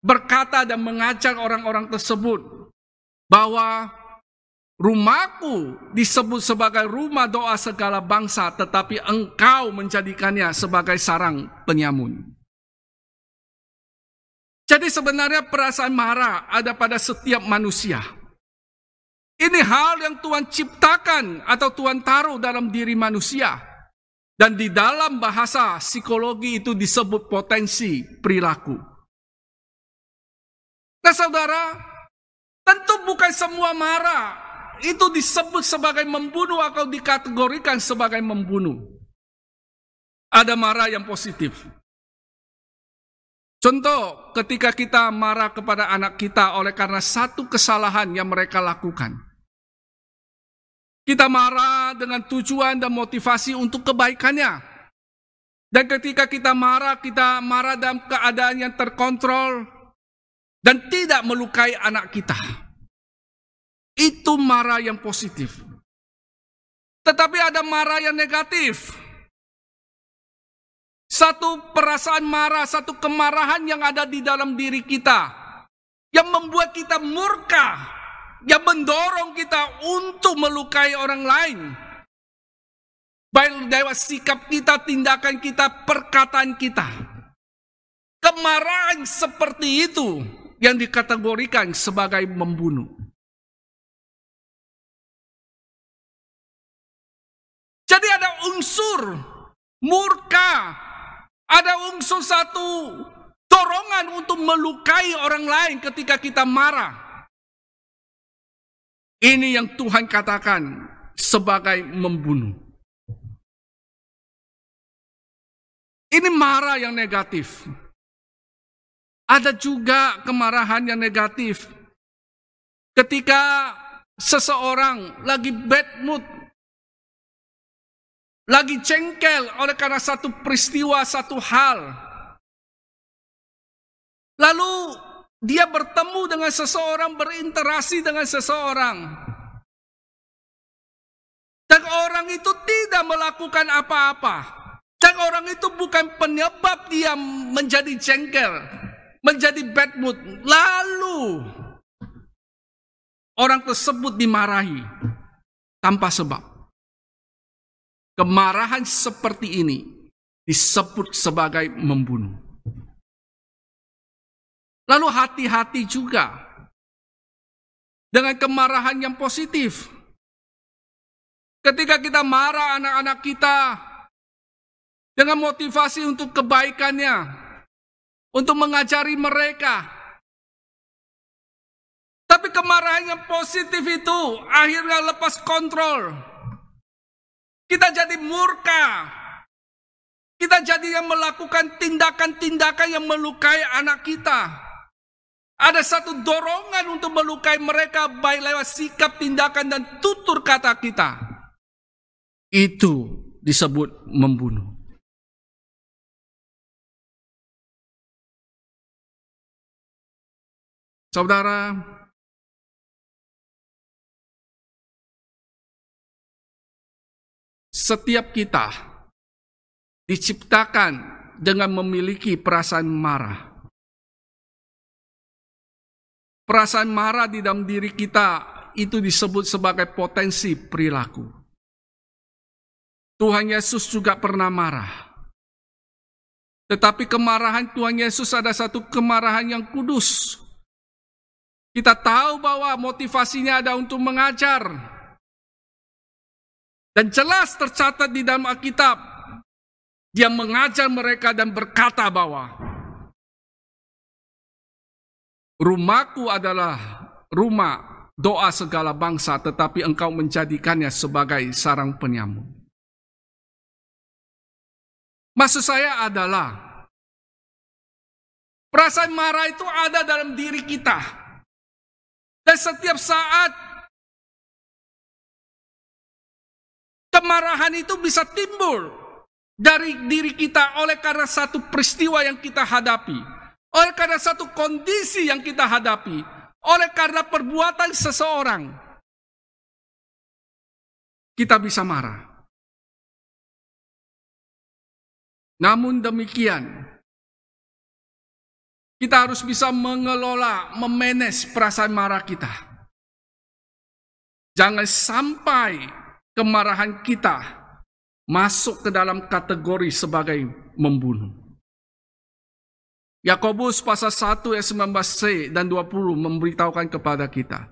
berkata dan mengajar orang-orang tersebut bahwa rumahku disebut sebagai rumah doa segala bangsa, tetapi engkau menjadikannya sebagai sarang penyamun. Jadi sebenarnya perasaan marah ada pada setiap manusia. Ini hal yang Tuhan ciptakan atau Tuhan taruh dalam diri manusia. Dan di dalam bahasa psikologi itu disebut potensi perilaku. Nah saudara, tentu bukan semua marah itu disebut sebagai membunuh atau dikategorikan sebagai membunuh. Ada marah yang positif. Contoh, ketika kita marah kepada anak kita oleh karena satu kesalahan yang mereka lakukan. Kita marah dengan tujuan dan motivasi untuk kebaikannya. Dan ketika kita marah dalam keadaan yang terkontrol dan tidak melukai anak kita. Itu marah yang positif. Tetapi ada marah yang negatif. Satu perasaan marah, satu kemarahan yang ada di dalam diri kita. Yang membuat kita murka. Yang mendorong kita untuk melukai orang lain. Baik lewat sikap kita, tindakan kita, perkataan kita. Kemarahan seperti itu yang dikategorikan sebagai membunuh. Jadi ada unsur murka, ada unsur satu dorongan untuk melukai orang lain ketika kita marah. Ini yang Tuhan katakan sebagai membunuh. Ini marah yang negatif. Ada juga kemarahan yang negatif. Ketika seseorang lagi bad mood, lagi jengkel oleh karena satu peristiwa, satu hal. Lalu dia bertemu dengan seseorang, berinteraksi dengan seseorang. Dan orang itu tidak melakukan apa-apa. Dan orang itu bukan penyebab dia menjadi jengkel, menjadi bad mood. Lalu orang tersebut dimarahi tanpa sebab. Kemarahan seperti ini disebut sebagai membunuh. Lalu hati-hati juga dengan kemarahan yang positif. Ketika kita marah anak-anak kita dengan motivasi untuk kebaikannya, untuk mengajari mereka. Tapi kemarahan yang positif itu akhirnya lepas kontrol. Kita jadi murka. Kita jadi yang melakukan tindakan-tindakan yang melukai anak kita. Ada satu dorongan untuk melukai mereka baik lewat sikap, tindakan, dan tutur kata kita. Itu disebut membunuh. Saudara, setiap kita diciptakan dengan memiliki perasaan marah. Perasaan marah di dalam diri kita itu disebut sebagai potensi perilaku. Tuhan Yesus juga pernah marah. Tetapi kemarahan Tuhan Yesus ada satu kemarahan yang kudus. Kita tahu bahwa motivasinya ada untuk mengajar. Dan jelas tercatat di dalam Alkitab, dia mengajar mereka dan berkata bahwa rumahku adalah rumah doa segala bangsa, tetapi engkau menjadikannya sebagai sarang penyamun. Maksud saya adalah, perasaan marah itu ada dalam diri kita. Dan setiap saat kemarahan itu bisa timbul dari diri kita oleh karena satu peristiwa yang kita hadapi, oleh karena satu kondisi yang kita hadapi, oleh karena perbuatan seseorang. Kita bisa marah. Namun demikian, kita harus bisa mengelola, memanage perasaan marah kita. Jangan sampai kemarahan kita masuk ke dalam kategori sebagai membunuh. Yakobus pasal 1 ayat 19c dan 20 memberitahukan kepada kita.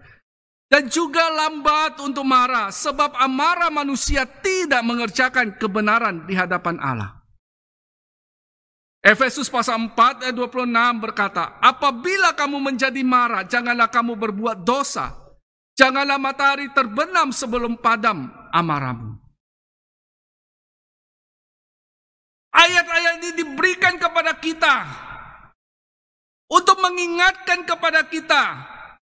Dan juga lambat untuk marah, sebab amarah manusia tidak mengerjakan kebenaran di hadapan Allah. Efesus pasal 4 ayat 26 berkata, apabila kamu menjadi marah, janganlah kamu berbuat dosa. Janganlah matahari terbenam sebelum padam amarahmu. Ayat-ayat ini diberikan kepada kita untuk mengingatkan kepada kita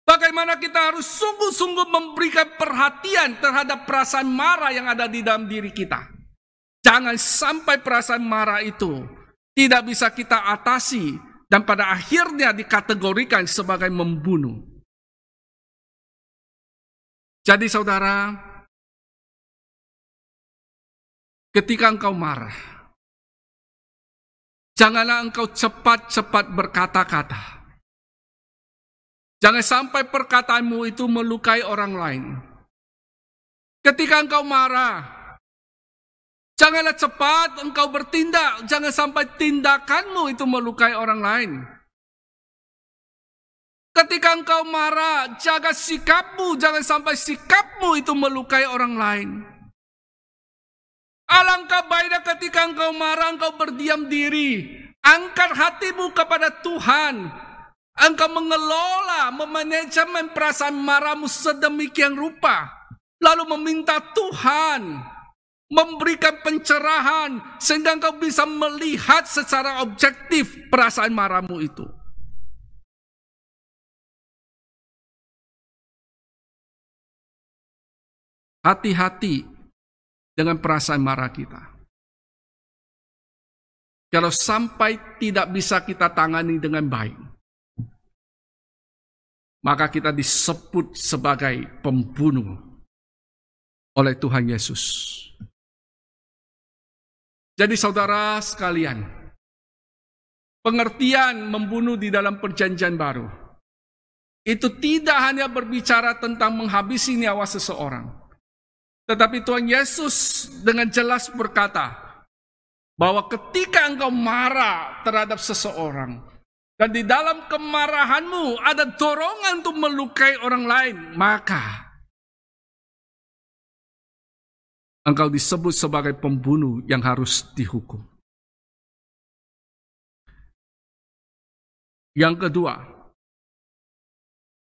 bagaimana kita harus sungguh-sungguh memberikan perhatian terhadap perasaan marah yang ada di dalam diri kita. Jangan sampai perasaan marah itu tidak bisa kita atasi dan pada akhirnya dikategorikan sebagai membunuh. Jadi saudara, ketika engkau marah, janganlah engkau cepat-cepat berkata-kata. Jangan sampai perkataanmu itu melukai orang lain. Ketika engkau marah, janganlah cepat engkau bertindak. Jangan sampai tindakanmu itu melukai orang lain. Ketika engkau marah, jaga sikapmu. Jangan sampai sikapmu itu melukai orang lain. Alangkah baiknya ketika engkau marah, engkau berdiam diri. Angkat hatimu kepada Tuhan. Engkau mengelola, memanajemen perasaan marahmu sedemikian rupa. Lalu meminta Tuhan memberikan pencerahan sehingga engkau bisa melihat secara objektif perasaan marahmu itu. Hati-hati dengan perasaan marah kita. Kalau sampai tidak bisa kita tangani dengan baik, maka kita disebut sebagai pembunuh oleh Tuhan Yesus. Jadi saudara sekalian, pengertian membunuh di dalam perjanjian baru itu tidak hanya berbicara tentang menghabisi nyawa seseorang. Tetapi Tuhan Yesus dengan jelas berkata bahwa ketika engkau marah terhadap seseorang dan di dalam kemarahanmu ada dorongan untuk melukai orang lain, maka engkau disebut sebagai pembunuh yang harus dihukum. Yang kedua,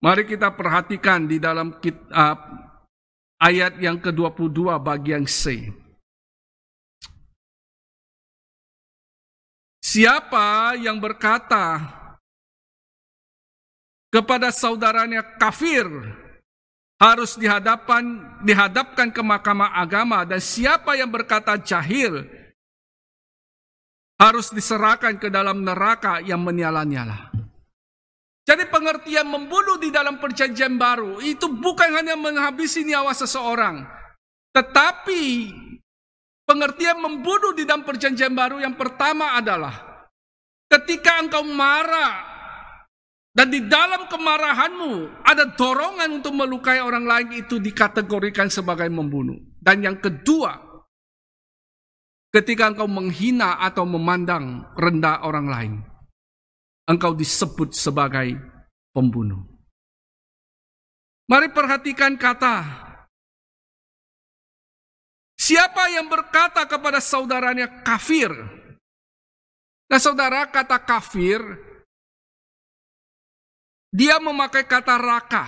mari kita perhatikan di dalam ayat yang ke-22 bagian C. Siapa yang berkata kepada saudaranya kafir harus dihadapkan ke mahkamah agama, dan siapa yang berkata jahil harus diserahkan ke dalam neraka yang menyala-nyala. Jadi pengertian membunuh di dalam perjanjian baru itu bukan hanya menghabisi nyawa seseorang, tetapi pengertian membunuh di dalam perjanjian baru yang pertama adalah ketika engkau marah dan di dalam kemarahanmu ada dorongan untuk melukai orang lain, itu dikategorikan sebagai membunuh. Dan yang kedua, ketika engkau menghina atau memandang rendah orang lain, engkau disebut sebagai pembunuh. Mari perhatikan kata, siapa yang berkata kepada saudaranya kafir. Nah saudara, kata kafir, dia memakai kata raka.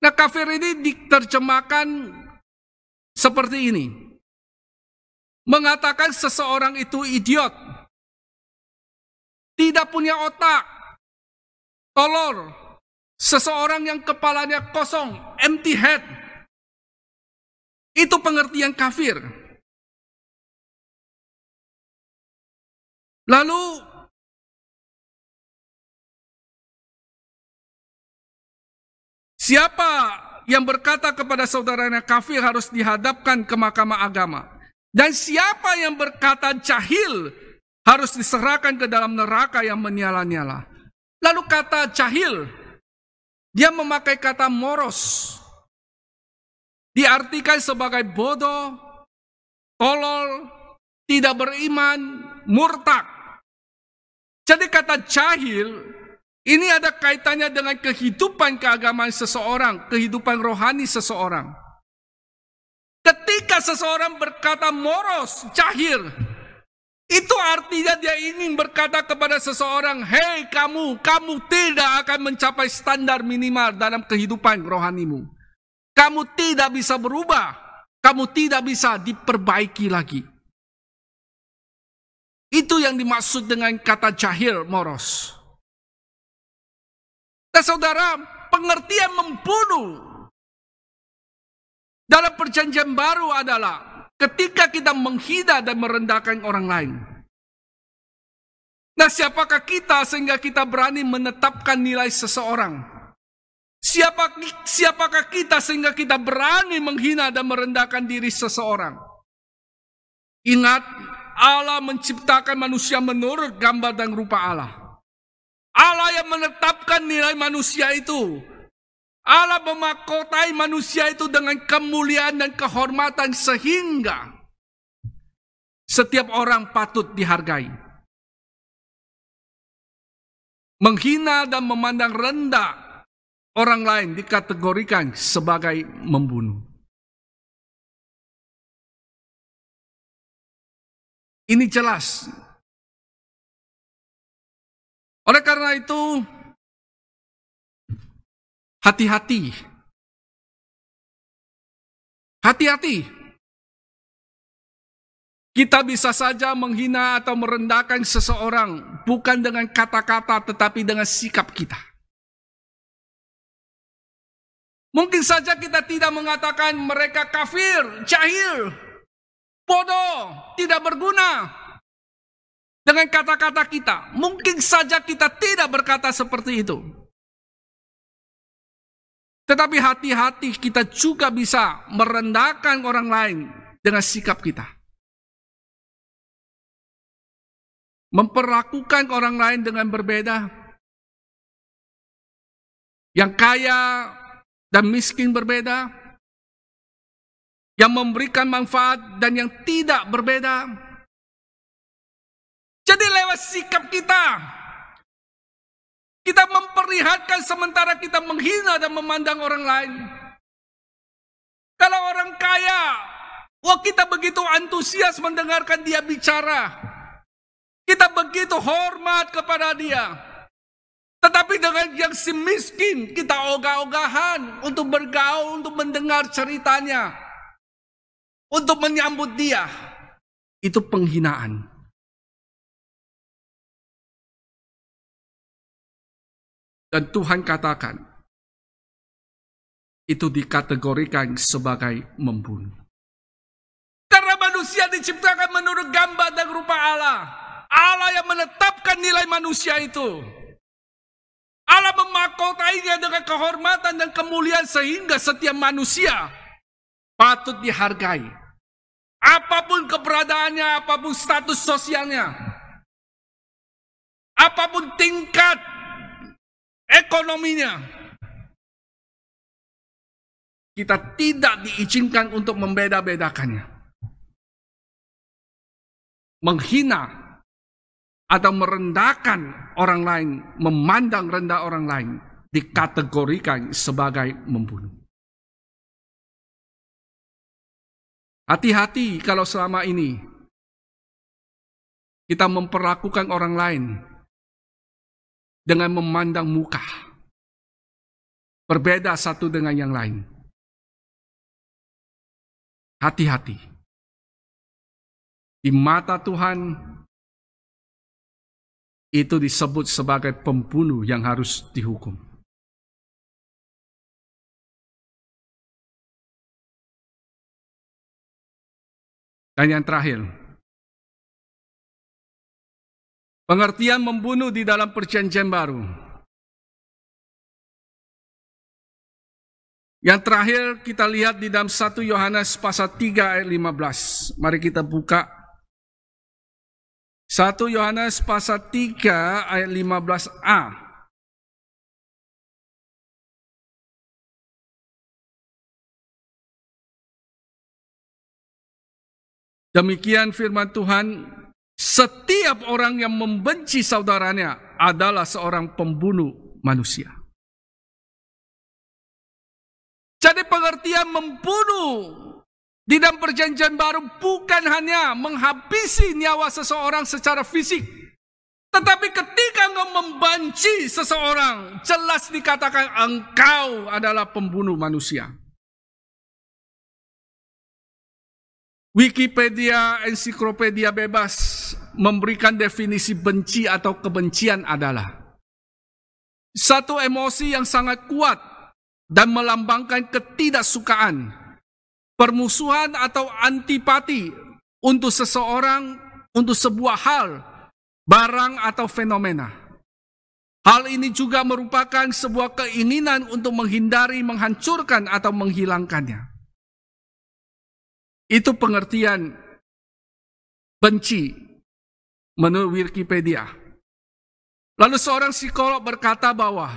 Nah, kafir ini diterjemahkan seperti ini. Mengatakan seseorang itu idiot, tidak punya otak, tolol, seseorang yang kepalanya kosong, empty head. Itu pengertian kafir. Lalu siapa yang berkata kepada saudaranya kafir harus dihadapkan ke mahkamah agama. Dan siapa yang berkata jahil harus diserahkan ke dalam neraka yang menyala-nyala. Lalu kata jahil, dia memakai kata moros. Diartikan sebagai bodoh, tolol, tidak beriman, murtad. Jadi kata jahil, ini ada kaitannya dengan kehidupan keagamaan seseorang, kehidupan rohani seseorang. Ketika seseorang berkata moros, jahil, itu artinya dia ingin berkata kepada seseorang, hei kamu tidak akan mencapai standar minimal dalam kehidupan rohanimu. Kamu tidak bisa berubah, kamu tidak bisa diperbaiki lagi. Itu yang dimaksud dengan kata jahil, moros. Nah saudara, pengertian membunuh dalam perjanjian baru adalah ketika kita menghina dan merendahkan orang lain. Nah, siapakah kita sehingga kita berani menetapkan nilai seseorang? Siapakah kita sehingga kita berani menghina dan merendahkan diri seseorang? Ingat, Allah menciptakan manusia menurut gambar dan rupa Allah. Allah yang menetapkan nilai manusia itu. Allah memahkotai manusia itu dengan kemuliaan dan kehormatan sehingga setiap orang patut dihargai. Menghina dan memandang rendah orang lain dikategorikan sebagai membunuh. Ini jelas. Oleh karena itu, hati-hati. Hati-hati. Kita bisa saja menghina atau merendahkan seseorang bukan dengan kata-kata tetapi dengan sikap kita. Mungkin saja kita tidak mengatakan mereka kafir, jahil, bodoh, tidak berguna dengan kata-kata kita. Mungkin saja kita tidak berkata seperti itu. Tetapi hati-hati, kita juga bisa merendahkan orang lain dengan sikap kita. Memperlakukan orang lain dengan berbeda. Yang kaya dan miskin berbeda. Yang memberikan manfaat dan yang tidak berbeda. Jadi lewat sikap kita, kita memperlihatkan sementara kita menghina dan memandang orang lain. Kalau orang kaya, kita begitu antusias mendengarkan dia bicara. Kita begitu hormat kepada dia. Tetapi dengan yang si miskin, kita ogah-ogahan untuk bergaul, untuk mendengar ceritanya. Untuk menyambut dia. Itu penghinaan. Dan Tuhan katakan, itu dikategorikan sebagai membunuh. Karena manusia diciptakan menurut gambar dan rupa Allah. Allah yang menetapkan nilai manusia itu. Allah memahkotainya dengan kehormatan dan kemuliaan sehingga setiap manusia patut dihargai. Apapun keberadaannya, apapun status sosialnya, apapun tingkat ekonominya, kita tidak diizinkan untuk membeda-bedakannya. Menghina atau merendahkan orang lain, memandang rendah orang lain, dikategorikan sebagai membunuh. Hati-hati kalau selama ini kita memperlakukan orang lain dengan memandang muka. berbeda satu dengan yang lain. Hati-hati. Di mata Tuhan, itu disebut sebagai pembunuh yang harus dihukum. Dan yang terakhir, pengertian membunuh di dalam Perjanjian Baru. Yang terakhir kita lihat di dalam 1 Yohanes pasal 3 ayat 15. Mari kita buka 1 Yohanes pasal 3 ayat 15a. Demikian firman Tuhan, setiap orang yang membenci saudaranya adalah seorang pembunuh manusia. Jadi pengertian membunuh di dalam Perjanjian Baru bukan hanya menghabisi nyawa seseorang secara fisik, tetapi ketika engkau membenci seseorang, jelas dikatakan engkau adalah pembunuh manusia. Wikipedia, ensiklopedia bebas memberikan definisi benci atau kebencian adalah satu emosi yang sangat kuat dan melambangkan ketidaksukaan, permusuhan atau antipati untuk seseorang, untuk sebuah hal, barang atau fenomena. Hal ini juga merupakan sebuah keinginan untuk menghindari, menghancurkan atau menghilangkannya. Itu pengertian benci menurut Wikipedia. Lalu seorang psikolog berkata bahwa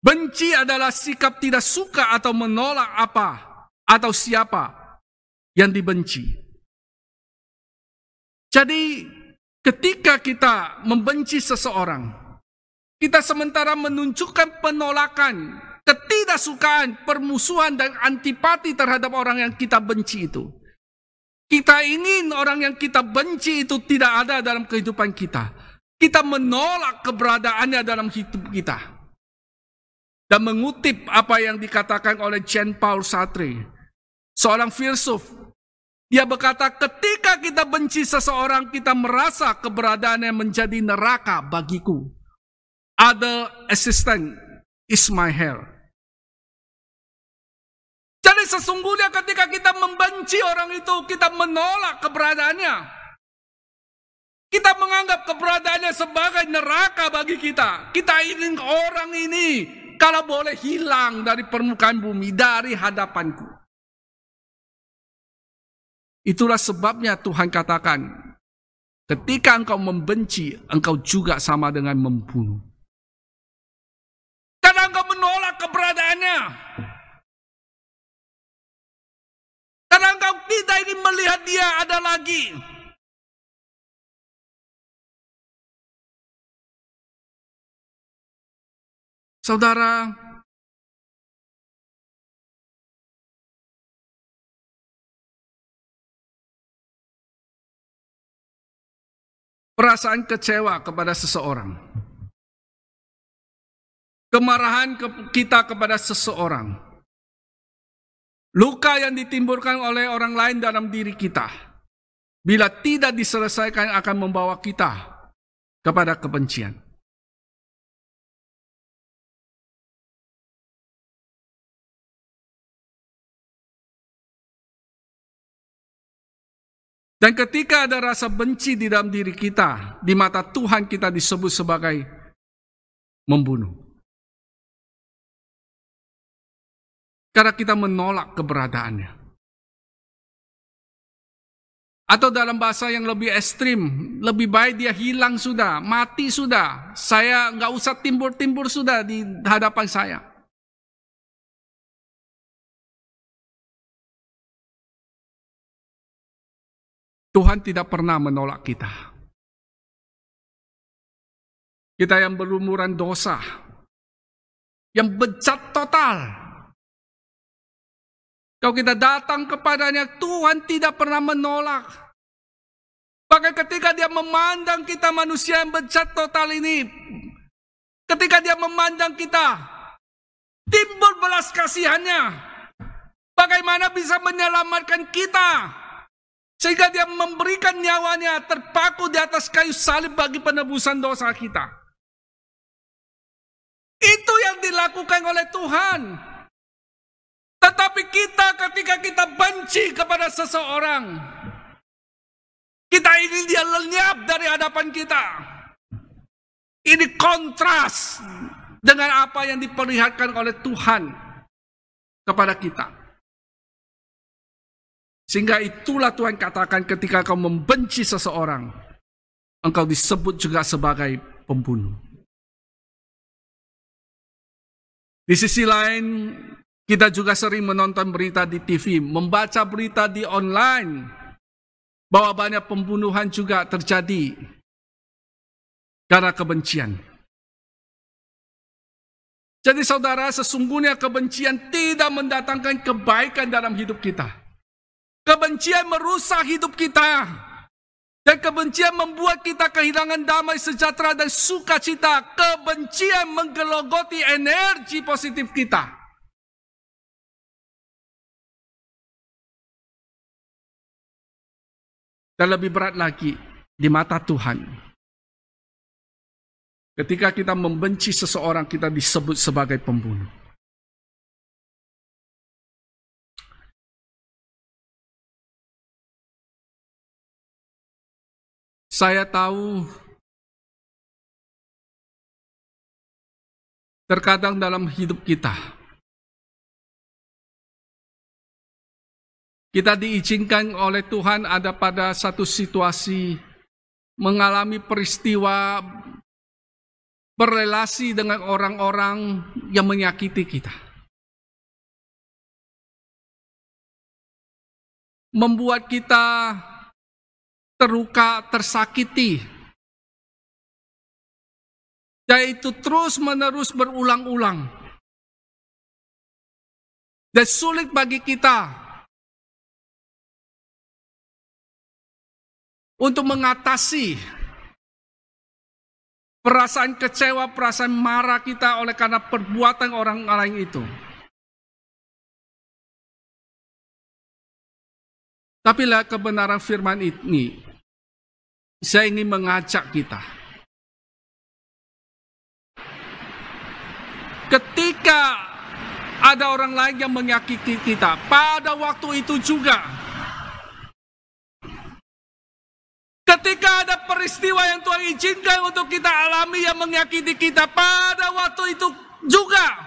benci adalah sikap tidak suka atau menolak apa atau siapa yang dibenci. Jadi ketika kita membenci seseorang, kita sementara menunjukkan penolakan, ketidaksukaan, permusuhan, dan antipati terhadap orang yang kita benci itu. Kita ingin orang yang kita benci itu tidak ada dalam kehidupan kita. Kita menolak keberadaannya dalam hidup kita. Dan mengutip apa yang dikatakan oleh Jean-Paul Sartre, seorang filsuf, dia berkata, ketika kita benci seseorang, kita merasa keberadaannya menjadi neraka bagiku. Other existence is my hell. Jadi sesungguhnya ketika kita membenci orang itu, kita menolak keberadaannya. Kita menganggap keberadaannya sebagai neraka bagi kita. Kita ingin orang ini kalau boleh hilang dari permukaan bumi, dari hadapanku. Itulah sebabnya Tuhan katakan, ketika engkau membenci, engkau juga sama dengan membunuh. Karena engkau menolak keberadaannya. Karena engkau tidak ingin melihat dia ada lagi. Saudara, perasaan kecewa kepada seseorang, kemarahan kita kepada seseorang, luka yang ditimbulkan oleh orang lain dalam diri kita, bila tidak diselesaikan akan membawa kita kepada kebencian. Dan ketika ada rasa benci di dalam diri kita, di mata Tuhan kita disebut sebagai membunuh. Karena kita menolak keberadaannya. Atau dalam bahasa yang lebih ekstrim, lebih baik dia hilang sudah, mati sudah. Saya nggak usah timbul-timbul sudah di hadapan saya. Tuhan tidak pernah menolak kita. Kita yang berlumuran dosa, yang bejat total. Kalau kita datang kepadanya, Tuhan tidak pernah menolak. Bahkan ketika dia memandang kita manusia yang bejat total ini, ketika dia memandang kita, timbul belas kasihannya. Bagaimana bisa menyelamatkan kita, sehingga dia memberikan nyawanya terpaku di atas kayu salib bagi penebusan dosa kita. Itu yang dilakukan oleh Tuhan. Tetapi kita, ketika kita benci kepada seseorang, kita ingin dia lenyap dari hadapan kita. Ini kontras dengan apa yang diperlihatkan oleh Tuhan kepada kita. Sehingga itulah Tuhan katakan, ketika kau membenci seseorang, engkau disebut juga sebagai pembunuh. Di sisi lain, kita juga sering menonton berita di TV, membaca berita di online, bahwa banyak pembunuhan juga terjadi karena kebencian. Jadi saudara, sesungguhnya kebencian tidak mendatangkan kebaikan dalam hidup kita. Kebencian merusak hidup kita. Dan kebencian membuat kita kehilangan damai sejahtera dan sukacita. Kebencian menggelogoti energi positif kita. Dan lebih berat lagi di mata Tuhan, ketika kita membenci seseorang, kita disebut sebagai pembunuh. Saya tahu terkadang dalam hidup kita diizinkan oleh Tuhan ada pada satu situasi mengalami peristiwa berrelasi dengan orang-orang yang menyakiti kita. Membuat kita terluka, tersakiti. Dan itu terus-menerus berulang-ulang. Dan sulit bagi kita untuk mengatasi perasaan kecewa, perasaan marah kita oleh karena perbuatan orang lain itu. Tapi lihat kebenaran firman ini, saya ingin mengajak kita. Ketika ada orang lain yang menyakiti kita, pada waktu itu juga, ketika ada peristiwa yang Tuhan izinkan untuk kita alami yang menyakiti kita, pada waktu itu juga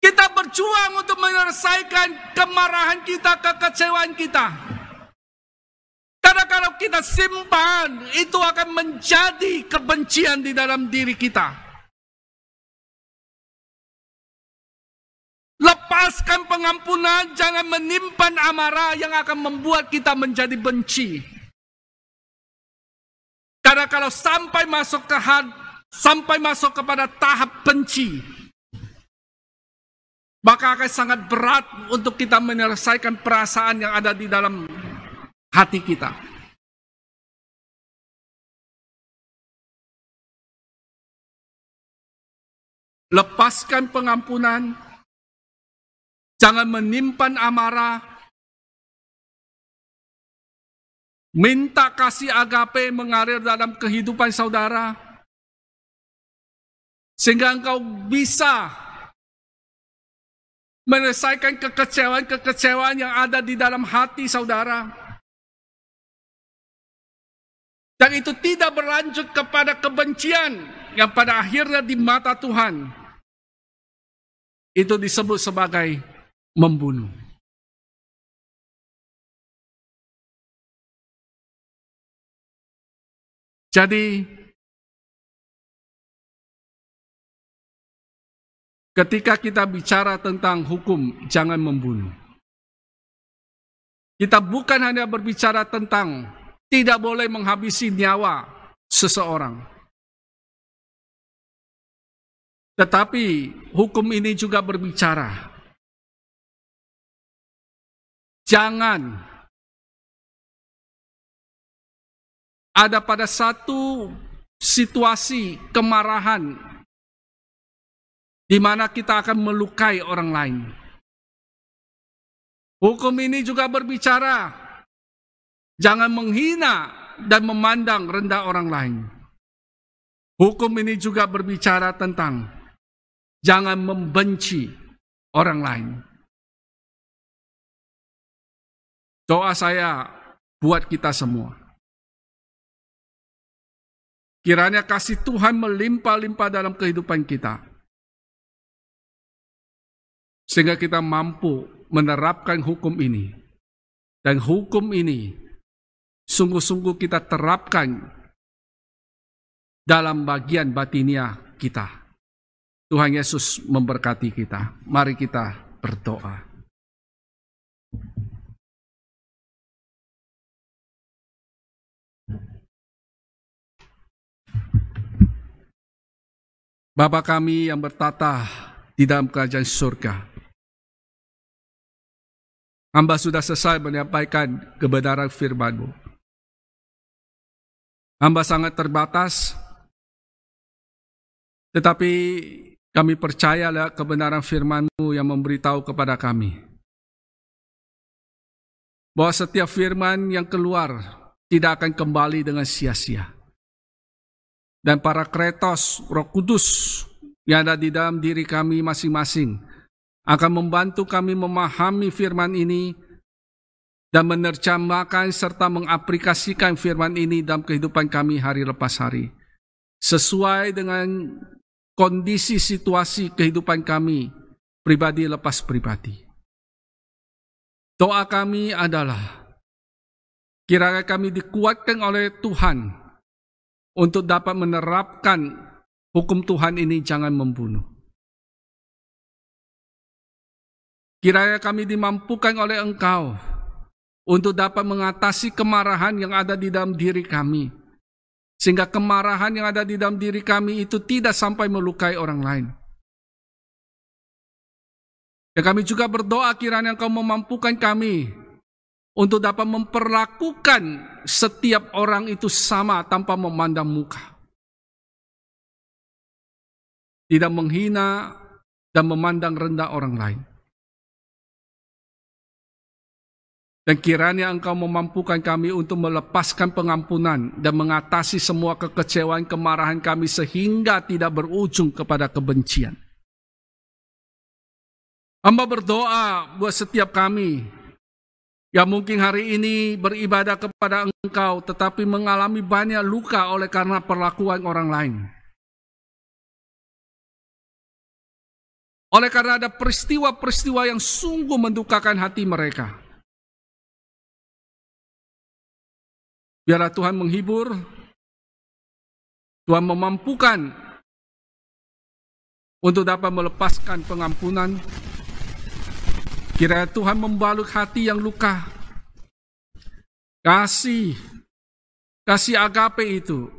kita berjuang untuk menyelesaikan kemarahan kita, kekecewaan kita. Karena kalau kita simpan, itu akan menjadi kebencian di dalam diri kita. Lepaskan pengampunan, jangan menyimpan amarah yang akan membuat kita menjadi benci. Karena kalau sampai masuk kepada tahap benci, maka akan sangat berat untuk kita menyelesaikan perasaan yang ada di dalam hati kita. Lepaskan pengampunan, jangan menyimpan amarah, minta kasih agape mengalir dalam kehidupan saudara, sehingga engkau bisa menyelesaikan kekecewaan yang ada di dalam hati saudara. Dan itu tidak berlanjut kepada kebencian yang pada akhirnya di mata Tuhan itu disebut sebagai membunuh. Jadi ketika kita bicara tentang hukum, jangan membunuh. Kita bukan hanya berbicara tentang tidak boleh menghabisi nyawa seseorang. Tetapi hukum ini juga berbicara, jangan ada pada satu situasi kemarahan di mana kita akan melukai orang lain. Hukum ini juga berbicara, jangan menghina dan memandang rendah orang lain. Hukum ini juga berbicara tentang jangan membenci orang lain. Doa saya buat kita semua, kiranya kasih Tuhan melimpah-limpah dalam kehidupan kita, sehingga kita mampu menerapkan hukum ini. Dan hukum ini sungguh-sungguh kita terapkan dalam bagian batinia kita. Tuhan Yesus memberkati kita. Mari kita berdoa. Bapa kami yang bertata di dalam kerajaan surga, hamba sudah selesai menyampaikan kebenaran firman-Mu. Hamba sangat terbatas, tetapi kami percayalah kebenaran firman-Mu yang memberitahu kepada kami bahwa setiap firman yang keluar tidak akan kembali dengan sia-sia. Dan para Kretos, Roh Kudus yang ada di dalam diri kami masing-masing akan membantu kami memahami firman ini dan menerjemahkan serta mengaplikasikan firman ini dalam kehidupan kami hari lepas hari, sesuai dengan kondisi situasi kehidupan kami pribadi lepas pribadi. Doa kami adalah kiranya kami dikuatkan oleh Tuhan untuk dapat menerapkan hukum Tuhan ini, jangan membunuh. Kiranya kami dimampukan oleh Engkau untuk dapat mengatasi kemarahan yang ada di dalam diri kami, sehingga kemarahan yang ada di dalam diri kami itu tidak sampai melukai orang lain. Dan kami juga berdoa kiranya Engkau memampukan kami untuk dapat memperlakukan setiap orang itu sama tanpa memandang muka. Tidak menghina dan memandang rendah orang lain. Dan kiranya Engkau memampukan kami untuk melepaskan pengampunan dan mengatasi semua kekecewaan, kemarahan kami sehingga tidak berujung kepada kebencian. Hamba berdoa buat setiap kami yang mungkin hari ini beribadah kepada Engkau tetapi mengalami banyak luka oleh karena perlakuan orang lain. Oleh karena ada peristiwa-peristiwa yang sungguh mendukakan hati mereka. Biarlah Tuhan menghibur, Tuhan memampukan untuk dapat melepaskan pengampunan. Kiranya Tuhan membalut hati yang luka. Kasih agape itu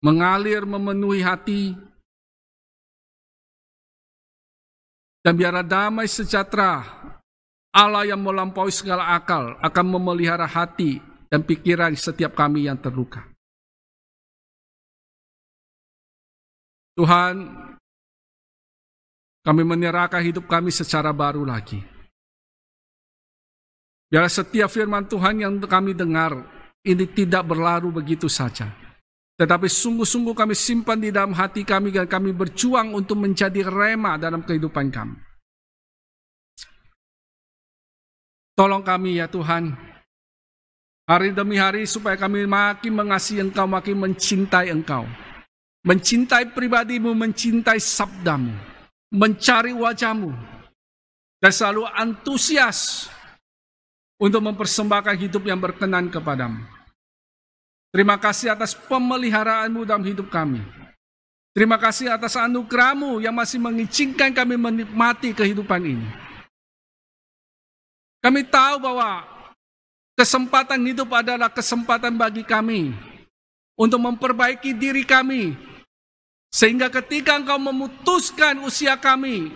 mengalir memenuhi hati. Dan biarlah damai sejahtera Allah yang melampaui segala akal akan memelihara hati dan pikiran setiap kami yang terluka. Tuhan, kami menyerahkan hidup kami secara baru lagi. Biarlah setiap firman Tuhan yang kami dengar ini tidak berlalu begitu saja, tetapi sungguh-sungguh kami simpan di dalam hati kami dan kami berjuang untuk menjadi rema dalam kehidupan kami. Tolong kami ya Tuhan, hari demi hari supaya kami makin mengasihi Engkau, makin mencintai Engkau. Mencintai pribadimu, mencintai sabdamu, mencari wajahmu, dan selalu antusias untuk mempersembahkan hidup yang berkenan kepadamu. Terima kasih atas pemeliharaanmu dalam hidup kami. Terima kasih atas anugerahmu yang masih mengizinkan kami menikmati kehidupan ini. Kami tahu bahwa kesempatan hidup adalah kesempatan bagi kami untuk memperbaiki diri kami, sehingga ketika Engkau memutuskan usia kami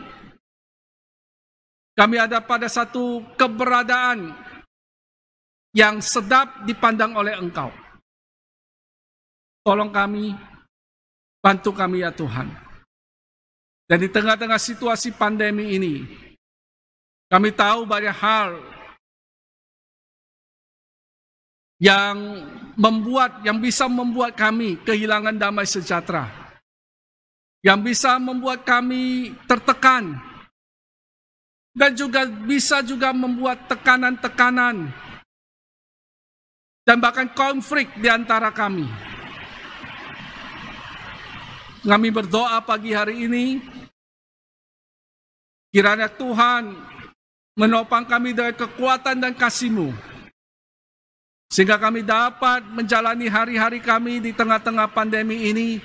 ada pada satu keberadaan yang sedap dipandang oleh Engkau. Tolong kami, bantu kami ya Tuhan. Dan di tengah-tengah situasi pandemi ini, kami tahu banyak hal yang bisa membuat kami kehilangan damai sejahtera, yang bisa membuat kami tertekan, dan bisa membuat tekanan-tekanan dan bahkan konflik di antara kami. Kami berdoa pagi hari ini, kiranya Tuhan menopang kami dengan kekuatan dan kasih-Mu, sehingga kami dapat menjalani hari-hari kami di tengah-tengah pandemi ini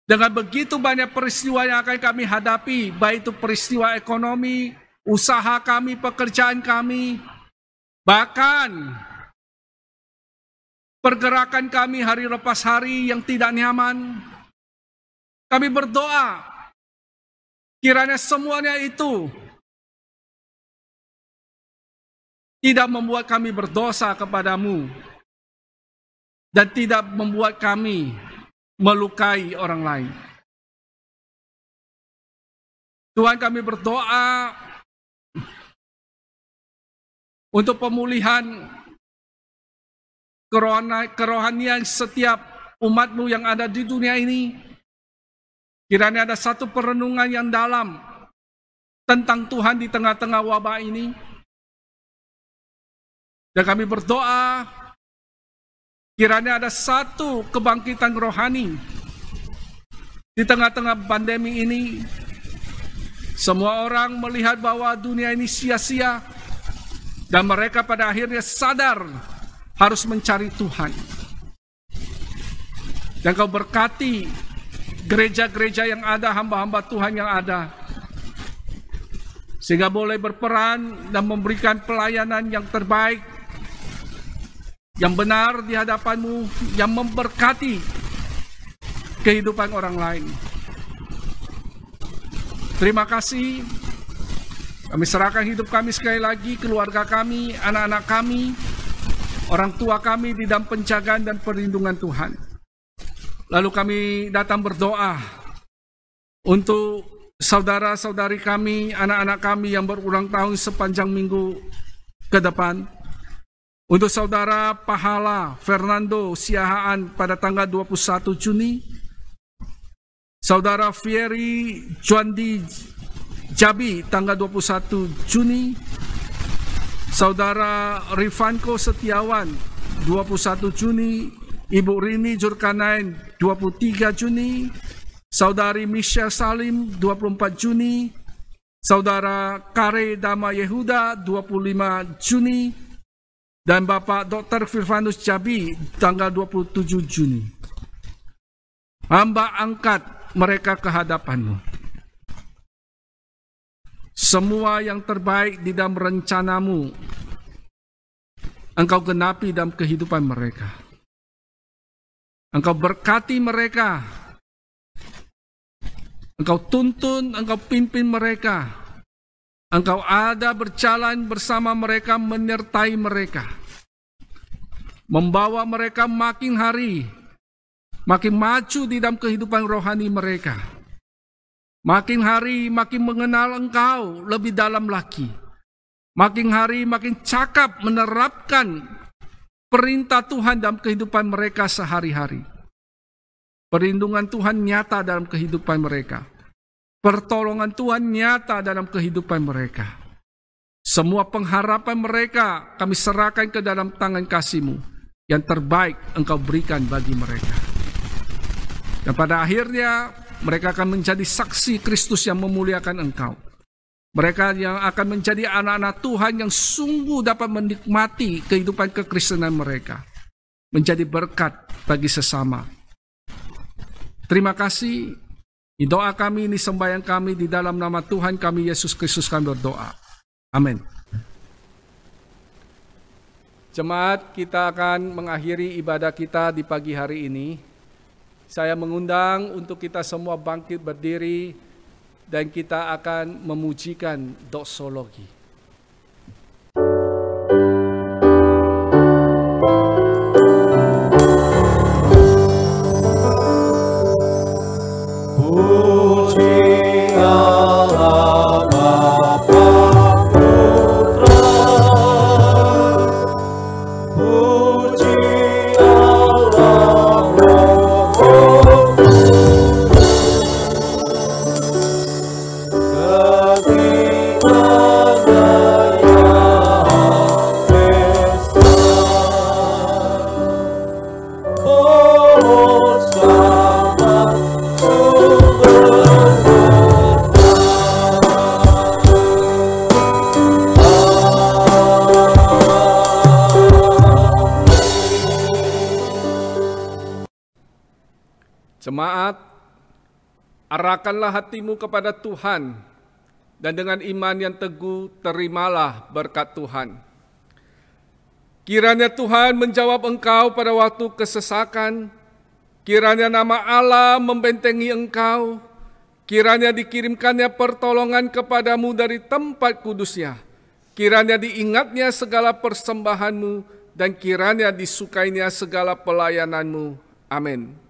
dengan begitu banyak peristiwa yang akan kami hadapi, baik itu peristiwa ekonomi, usaha kami, pekerjaan kami, bahkan pergerakan kami hari lepas hari yang tidak nyaman. Kami berdoa, kiranya semuanya itu tidak membuat kami berdosa kepadamu dan tidak membuat kami melukai orang lain. Tuhan, kami berdoa untuk pemulihan kerohanian setiap umat-Mu yang ada di dunia ini. Kiranya ada satu perenungan yang dalam tentang Tuhan di tengah-tengah wabah ini. Dan kami berdoa, kiranya ada satu kebangkitan rohani di tengah-tengah pandemi ini. Semua orang melihat bahwa dunia ini sia-sia, dan mereka pada akhirnya sadar harus mencari Tuhan. Dan Kau berkati gereja-gereja yang ada, hamba-hamba Tuhan yang ada, sehingga boleh berperan dan memberikan pelayanan yang terbaik, yang benar di hadapan-Mu, yang memberkati kehidupan orang lain. Terima kasih. Kami serahkan hidup kami sekali lagi, keluarga kami, anak-anak kami, orang tua kami di dalam penjagaan dan perlindungan Tuhan. Lalu kami datang berdoa untuk saudara-saudari kami, anak-anak kami yang berulang tahun sepanjang minggu ke depan. Untuk saudara Pahala Fernando Siahaan pada tanggal 21 Juni. Saudara Fieri Juandi Jabi tanggal 21 Juni. Saudara Rifanko Setiawan 21 Juni. Ibu Rini Jurkanain 23 Juni, Saudari Michelle Salim 24 Juni, Saudara Kare Dama Yehuda 25 Juni, dan Bapak Dr. Firvanus Jabi tanggal 27 Juni. Hamba angkat mereka ke hadapan-Mu. Semua yang terbaik di dalam rencana-Mu, Engkau genapi dalam kehidupan mereka. Engkau berkati mereka, Engkau tuntun, Engkau pimpin mereka, Engkau ada berjalan bersama mereka, menyertai mereka, membawa mereka makin hari, makin maju di dalam kehidupan rohani mereka, makin hari makin mengenal Engkau lebih dalam lagi, makin hari makin cakap menerapkan perintah Tuhan dalam kehidupan mereka sehari-hari. Perlindungan Tuhan nyata dalam kehidupan mereka. Pertolongan Tuhan nyata dalam kehidupan mereka. Semua pengharapan mereka kami serahkan ke dalam tangan kasih-Mu. Yang terbaik Engkau berikan bagi mereka. Dan pada akhirnya mereka akan menjadi saksi Kristus yang memuliakan Engkau. Mereka yang akan menjadi anak-anak Tuhan yang sungguh dapat menikmati kehidupan kekristenan mereka. Menjadi berkat bagi sesama. Terima kasih. Ini doa kami, ini sembahyang kami di dalam nama Tuhan kami Yesus Kristus kami berdoa. Amin. Jemaat, kita akan mengakhiri ibadah kita di pagi hari ini. Saya mengundang untuk kita semua bangkit berdiri dan kita akan memujikan doksologi. Puji Jemaat, arahkanlah hatimu kepada Tuhan, dan dengan iman yang teguh terimalah berkat Tuhan. Kiranya Tuhan menjawab engkau pada waktu kesesakan, kiranya nama Allah membentengi engkau, kiranya dikirimkannya pertolongan kepadamu dari tempat kudusnya, kiranya diingatnya segala persembahanmu, dan kiranya disukainya segala pelayananmu. Amin.